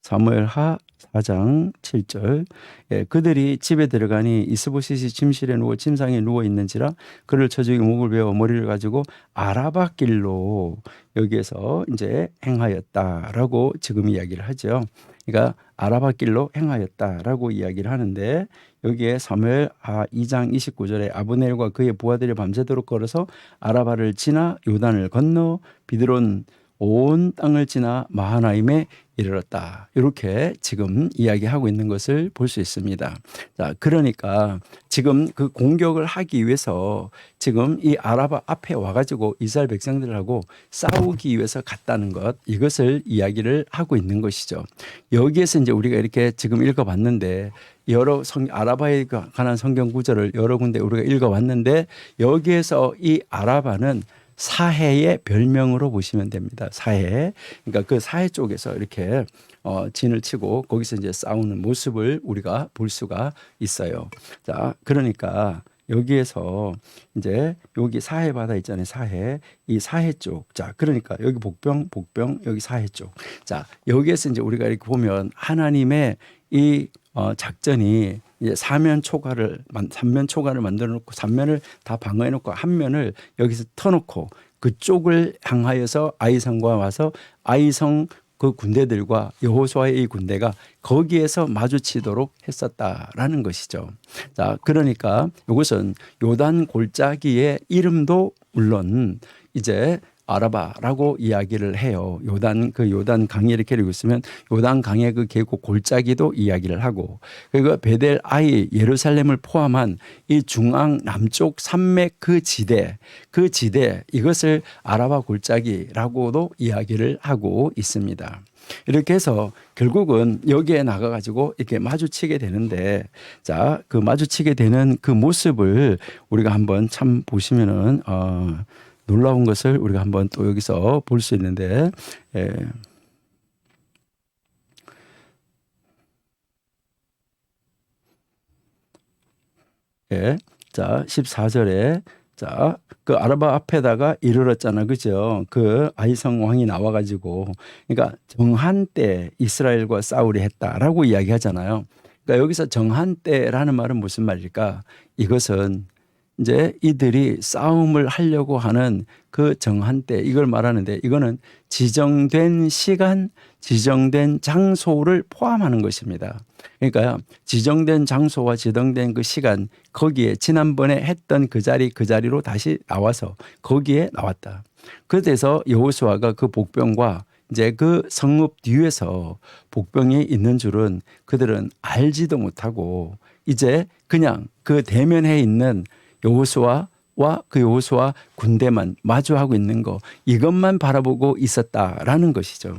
사무엘하 4장 7절. 예, 그들이 집에 들어가니 이스보셋이 침실에 누워 침상에 누워 있는지라 그를 쳐 죽이고 목을 베어 머리를 가지고 아라바 길로 여기에서 이제 행하였다라고 지금 이야기를 하죠. 그러니까 아라바 길로 행하였다라고 이야기를 하는데 여기에 사무엘하 2장 29절에 아브넬과 그의 부하들이 밤새도록 걸어서 아라바를 지나 요단을 건너 비드론 온 땅을 지나 마하나임에 이르렀다. 이렇게 지금 이야기하고 있는 것을 볼 수 있습니다. 자, 그러니까 지금 그 공격을 하기 위해서 지금 이 아라바 앞에 와가지고 이스라엘 백성들하고 싸우기 위해서 갔다는 것, 이것을 이야기를 하고 있는 것이죠. 여기에서 이제 우리가 이렇게 지금 읽어봤는데 여러 아라바에 관한 성경 구절을 여러 군데 우리가 읽어봤는데 여기에서 이 아라바는 사해의 별명으로 보시면 됩니다. 사해. 그러니까 그 사해 쪽에서 이렇게 진을 치고 거기서 이제 싸우는 모습을 우리가 볼 수가 있어요. 자, 그러니까 여기에서 이제 여기 사해 바다 있잖아요. 사해. 이 사해 쪽. 자, 그러니까 여기 복병, 여기 사해 쪽. 자, 여기에서 이제 우리가 이렇게 보면 하나님의 이 작전이 이제 삼면 초가를 만들어 놓고 3면을 다 방어해 놓고 한 면을 여기서 터놓고 그쪽을 향하여서 아이성과 와서 아이성 그 군대들과 여호수아의 이 군대가 거기에서 마주치도록 했었다라는 것이죠. 자, 그러니까 이것은 요단 골짜기의 이름도 물론 이제 아라바라고 이야기를 해요. 요단 강에 이렇게 읽고 있으면 요단 강의 그 계곡 골짜기도 이야기를 하고 그리고 베델 아이 예루살렘을 포함한 이 중앙 남쪽 산맥 그 지대 이것을 아라바 골짜기라고도 이야기를 하고 있습니다. 이렇게 해서 결국은 여기에 나가가지고 이렇게 마주치게 되는데 자, 그 마주치게 되는 그 모습을 우리가 한번 참 보시면은 놀라운 것을 우리가 한번 또 여기서 볼 수 있는데 자 14절에 자, 그 아라바 앞에다가 이르렀잖아. 그죠? 그 아이성 왕이 나와가지고 그러니까 정한 때 이스라엘과 싸우려 했다라고 이야기하잖아요. 그러니까 여기서 정한 때라는 말은 무슨 말일까? 이것은 이제 이들이 싸움을 하려고 하는 그 정한 때 이걸 말하는데 이거는 지정된 시간, 지정된 장소를 포함하는 것입니다. 그러니까 지정된 장소와 지정된 그 시간 거기에 지난번에 했던 그 자리로 다시 나와서 거기에 나왔다. 그래서 여호수아가 그 복병과 이제 그 성읍 뒤에서 복병이 있는 줄은 그들은 알지도 못하고 이제 그냥 그 대면에 있는 여호수아와 그 여호수아 군대만 마주하고 있는 거 이것만 바라보고 있었다라는 것이죠.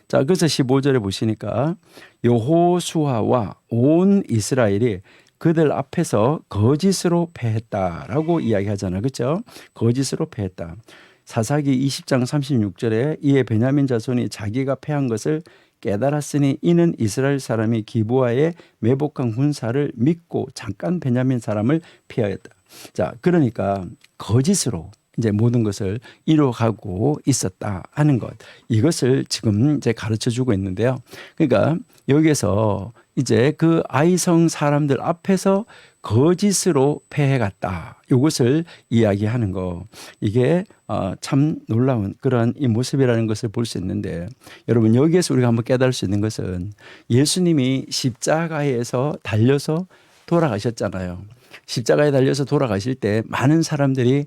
자, 그래서 15절에 보시니까 여호수아와 온 이스라엘이 그들 앞에서 거짓으로 패했다라고 이야기하잖아요. 그렇죠? 거짓으로 패했다. 사사기 20장 36절에 이에 베냐민 자손이 자기가 패한 것을 깨달았으니 이는 이스라엘 사람이 기브아의 매복한 군사를 믿고 잠깐 베냐민 사람을 피하였다. 자, 그러니까 거짓으로 이제 모든 것을 이루어가고 있었다 하는 것, 이것을 지금 이제 가르쳐 주고 있는데요. 그러니까 여기에서 이제 그 아이성 사람들 앞에서 거짓으로 패해갔다, 이것을 이야기하는 거, 이게 참 놀라운 그런 이 모습이라는 것을 볼 수 있는데, 여러분 여기에서 우리가 한번 깨달을 수 있는 것은 예수님이 십자가에서 달려서 돌아가셨잖아요. 십자가에 달려서 돌아가실 때 많은 사람들이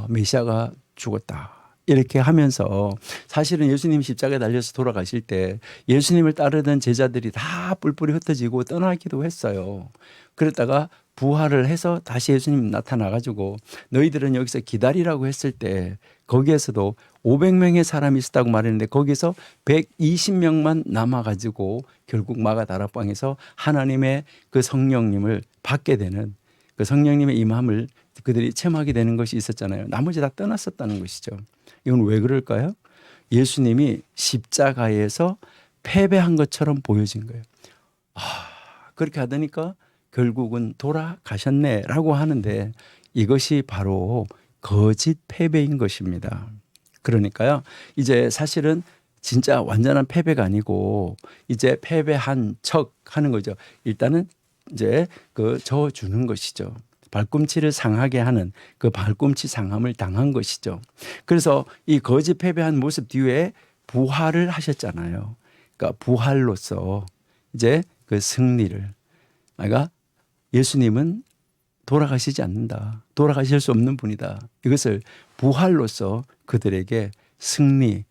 메시아가 죽었다 이렇게 하면서, 사실은 예수님 십자가에 달려서 돌아가실 때 예수님을 따르던 제자들이 다 뿔뿔이 흩어지고 떠나기도 했어요. 그랬다가 부활을 해서 다시 예수님 나타나가지고 너희들은 여기서 기다리라고 했을 때 거기에서도 500명의 사람이 있었다고 말했는데 거기서 120명만 남아가지고 결국 마가다락방에서 하나님의 그 성령님을 받게 되는, 그 성령님의 임함을 그들이 체험하게 되는 것이 있었잖아요. 나머지 다 떠났었다는 것이죠. 이건 왜 그럴까요? 예수님이 십자가에서 패배한 것처럼 보여진 거예요. 그렇게 하더니까 결국은 돌아가셨네라고 하는데, 이것이 바로 거짓 패배인 것입니다. 그러니까요, 이제 사실은 진짜 완전한 패배가 아니고 이제 패배한 척 하는 거죠. 일단은 이제 그 져주는 것이죠. 발꿈치를 상하게 하는 그 발꿈치 상함을 당한 것이죠. 그래서 이 거짓 패배한 모습 뒤에 부활을 하셨잖아요. 그러니까 부활로서 이제 그 승리를, 그러니까 예수님은 돌아가시지 않는다, 돌아가실 수 없는 분이다, 이것을 부활로서 그들에게 승리를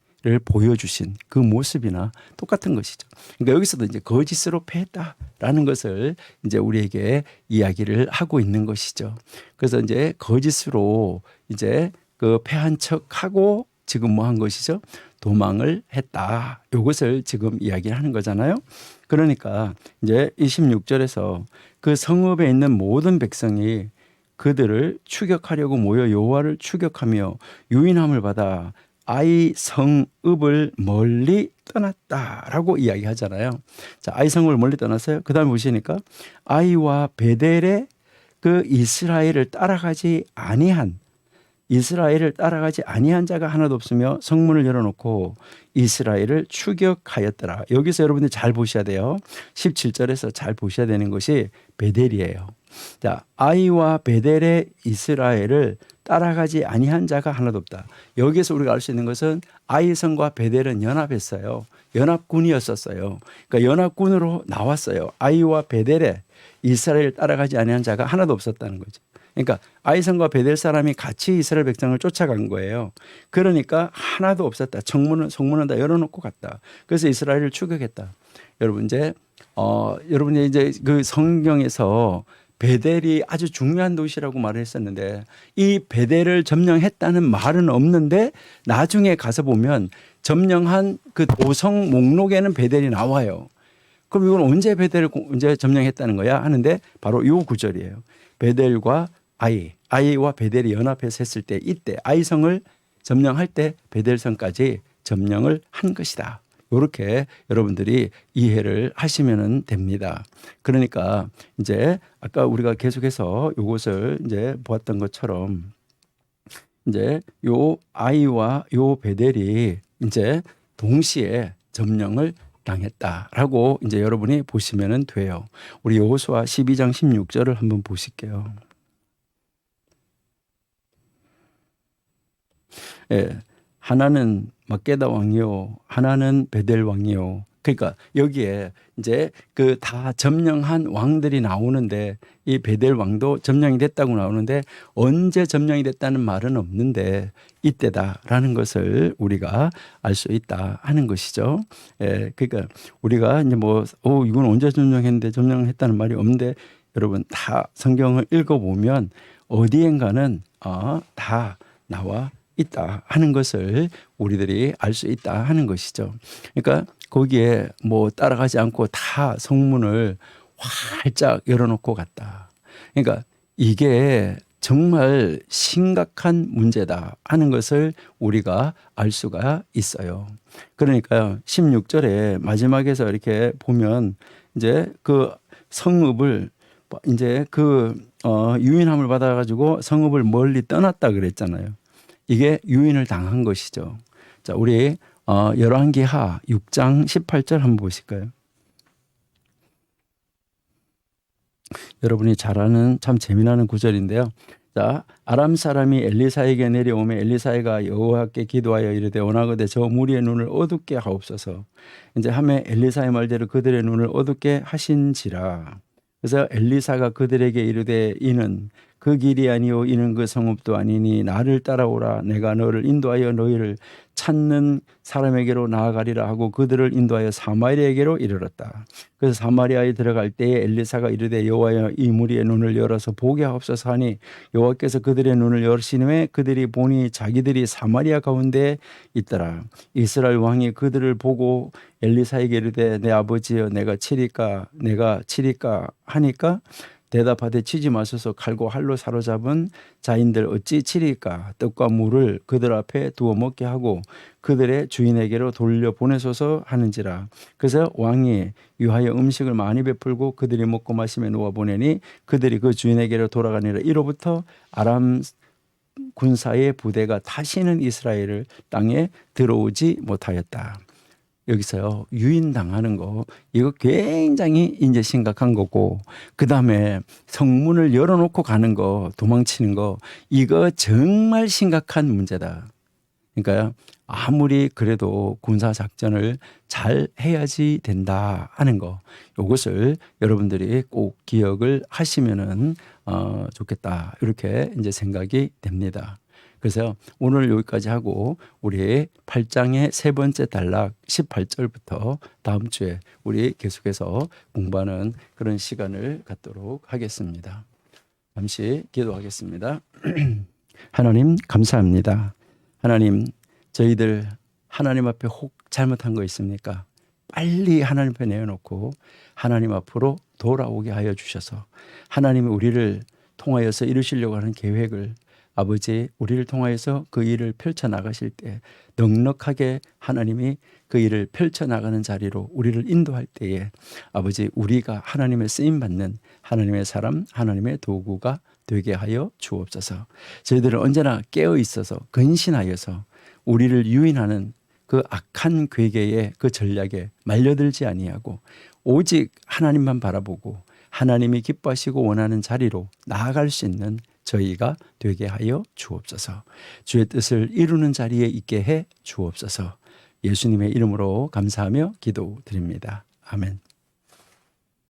보여주신 그 모습이나 똑같은 것이죠. 그러니까 여기서도 이제 거짓으로 패했다라는 것을 이제 우리에게 이야기를 하고 있는 것이죠. 그래서 이제 거짓으로 이제 그 패한 척하고 지금 뭐 한 것이죠? 도망을 했다. 이것을 지금 이야기를 하는 거잖아요. 그러니까 이제 26절에서 그 성읍에 있는 모든 백성이 그들을 추격하려고 모여 여호와를 추격하며 유인함을 받아 아이 성읍을 멀리 떠났다라고 이야기하잖아요. 자, 아이 성읍을 멀리 떠났어요. 그 다음에 보시니까 아이와 베델에 그 이스라엘을 따라가지 아니한 자가 하나도 없으며 성문을 열어놓고 이스라엘을 추격하였더라. 여기서 여러분들 잘 보셔야 돼요. 17절에서 잘 보셔야 되는 것이 베델이에요. 자, 아이와 베델의 이스라엘을 따라가지 아니한 자가 하나도 없다. 여기에서 우리가 알 수 있는 것은 아이성과 베델은 연합했어요. 연합군이었었어요. 그러니까 연합군으로 나왔어요. 아이와 베델에 이스라엘을 따라가지 아니한 자가 하나도 없었다는 거죠. 그러니까 아이성과 베델 사람이 같이 이스라엘 백성을 쫓아간 거예요. 그러니까 하나도 없었다. 성문은 다 열어놓고 갔다. 그래서 이스라엘을 추격했다. 여러분 여러분이 이제 그 성경에서 베델이 아주 중요한 도시라고 말을 했었는데, 이 베델을 점령했다는 말은 없는데 나중에 가서 보면 점령한 그 도성 목록에는 베델이 나와요. 그럼 이건 언제 베델을 언제 점령했다는 거야 하는데 바로 이 구절이에요. 베델과 아이와 베델이 연합해서 했을 때, 이때 아이성을 점령할 때 베델성까지 점령을 한 것이다. 이렇게 여러분들이 이해를 하시면 됩니다. 그러니까 이제 아까 우리가 계속해서 이것을 이제 보았던 것처럼 이제 요 아이와 요 베델이 이제 동시에 점령을 당했다라고 이제 여러분이 보시면 돼요. 우리 여호수아 12장 16절을 한번 보실게요. 예, 하나는 막게다 왕이요, 하나는 베델 왕이요. 그러니까 여기에 이제 그 다 점령한 왕들이 나오는데, 이 베델 왕도 점령이 됐다고 나오는데 언제 점령이 됐다는 말은 없는데 이때다라는 것을 우리가 알 수 있다 하는 것이죠. 예, 그러니까 우리가 이제 이건 언제 점령했는데 점령했다는 말이 없는데, 여러분 다 성경을 읽어보면 어디엔가는 다 나와 있다 하는 것을 우리들이 알 수 있다 하는 것이죠. 그러니까 거기에 따라가지 않고 다 성문을 활짝 열어놓고 갔다. 그러니까 이게 정말 심각한 문제다 하는 것을 우리가 알 수가 있어요. 그러니까요, 16절에 마지막에서 이렇게 보면 이제 그 성읍을 이제 유인함을 받아가지고 성읍을 멀리 떠났다 그랬잖아요. 이게 유인을 당한 것이죠. 자, 우리 열왕기하 6장 18절 한번 보실까요? 여러분이 잘 아는 참 재미나는 구절인데요. 자, 아람 사람이 엘리사에게 내려오매 엘리사가 여호와께 기도하여 이르되 원하거든 저 무리의 눈을 어둡게 하옵소서. 이제 하매 엘리사의 말대로 그들의 눈을 어둡게 하신지라. 그래서 엘리사가 그들에게 이르되 이는 그 길이 아니요 이는 그 성읍도 아니니 나를 따라오라 내가 너를 인도하여 너희를 찾는 사람에게로 나아가리라 하고 그들을 인도하여 사마리아에게로 이르렀다. 그래서 사마리아에 들어갈 때에 엘리사가 이르되 여호와여 이 무리의 눈을 열어서 보게 하옵소서 하니 여호와께서 그들의 눈을 열으시니 그들이 보니 자기들이 사마리아 가운데 있더라. 이스라엘 왕이 그들을 보고 엘리사에게 이르되 내 아버지여 내가 치리까 하니까 대답하되 치지 마소서 칼과 활로 사로잡은 자인들 어찌 치리까 떡과 물을 그들 앞에 두어 먹게 하고 그들의 주인에게로 돌려보내소서 하는지라. 그래서 왕이 위하여 음식을 많이 베풀고 그들이 먹고 마시며 놓아 보내니 그들이 그 주인에게로 돌아가니라. 이로부터 아람 군사의 부대가 다시는 이스라엘 땅에 들어오지 못하였다. 여기서요 유인당하는 거 이거 굉장히 이제 심각한 거고 그 다음에 성문을 열어놓고 가는 거 도망치는 거 이거 정말 심각한 문제다. 그러니까 아무리 그래도 군사작전을 잘 해야지 된다 하는 거 이것을 여러분들이 꼭 기억을 하시면은 좋겠다 이렇게 이제 생각이 됩니다. 그래서 오늘 여기까지 하고 우리 8장의 세 번째 단락 18절부터 다음 주에 우리 계속해서 공부하는 그런 시간을 갖도록 하겠습니다. 잠시 기도하겠습니다. 하나님 감사합니다. 하나님 저희들 하나님 앞에 혹 잘못한 거 있습니까? 빨리 하나님 앞에 내어놓고 하나님 앞으로 돌아오게 하여 주셔서 하나님이 우리를 통하여서 이루시려고 하는 계획을 아버지 우리를 통하여서 그 일을 펼쳐나가실 때 넉넉하게 하나님이 그 일을 펼쳐나가는 자리로 우리를 인도할 때에 아버지 우리가 하나님의 쓰임받는 하나님의 사람 하나님의 도구가 되게 하여 주옵소서. 저희들은 언제나 깨어 있어서 근신하여서 우리를 유인하는 그 악한 괴계의 그 전략에 말려들지 아니하고 오직 하나님만 바라보고 하나님이 기뻐하시고 원하는 자리로 나아갈 수 있는 저희가 되게 하여 주옵소서. 주의 뜻을 이루는 자리에 있게 해 주옵소서. 예수님의 이름으로 감사하며 기도드립니다. 아멘.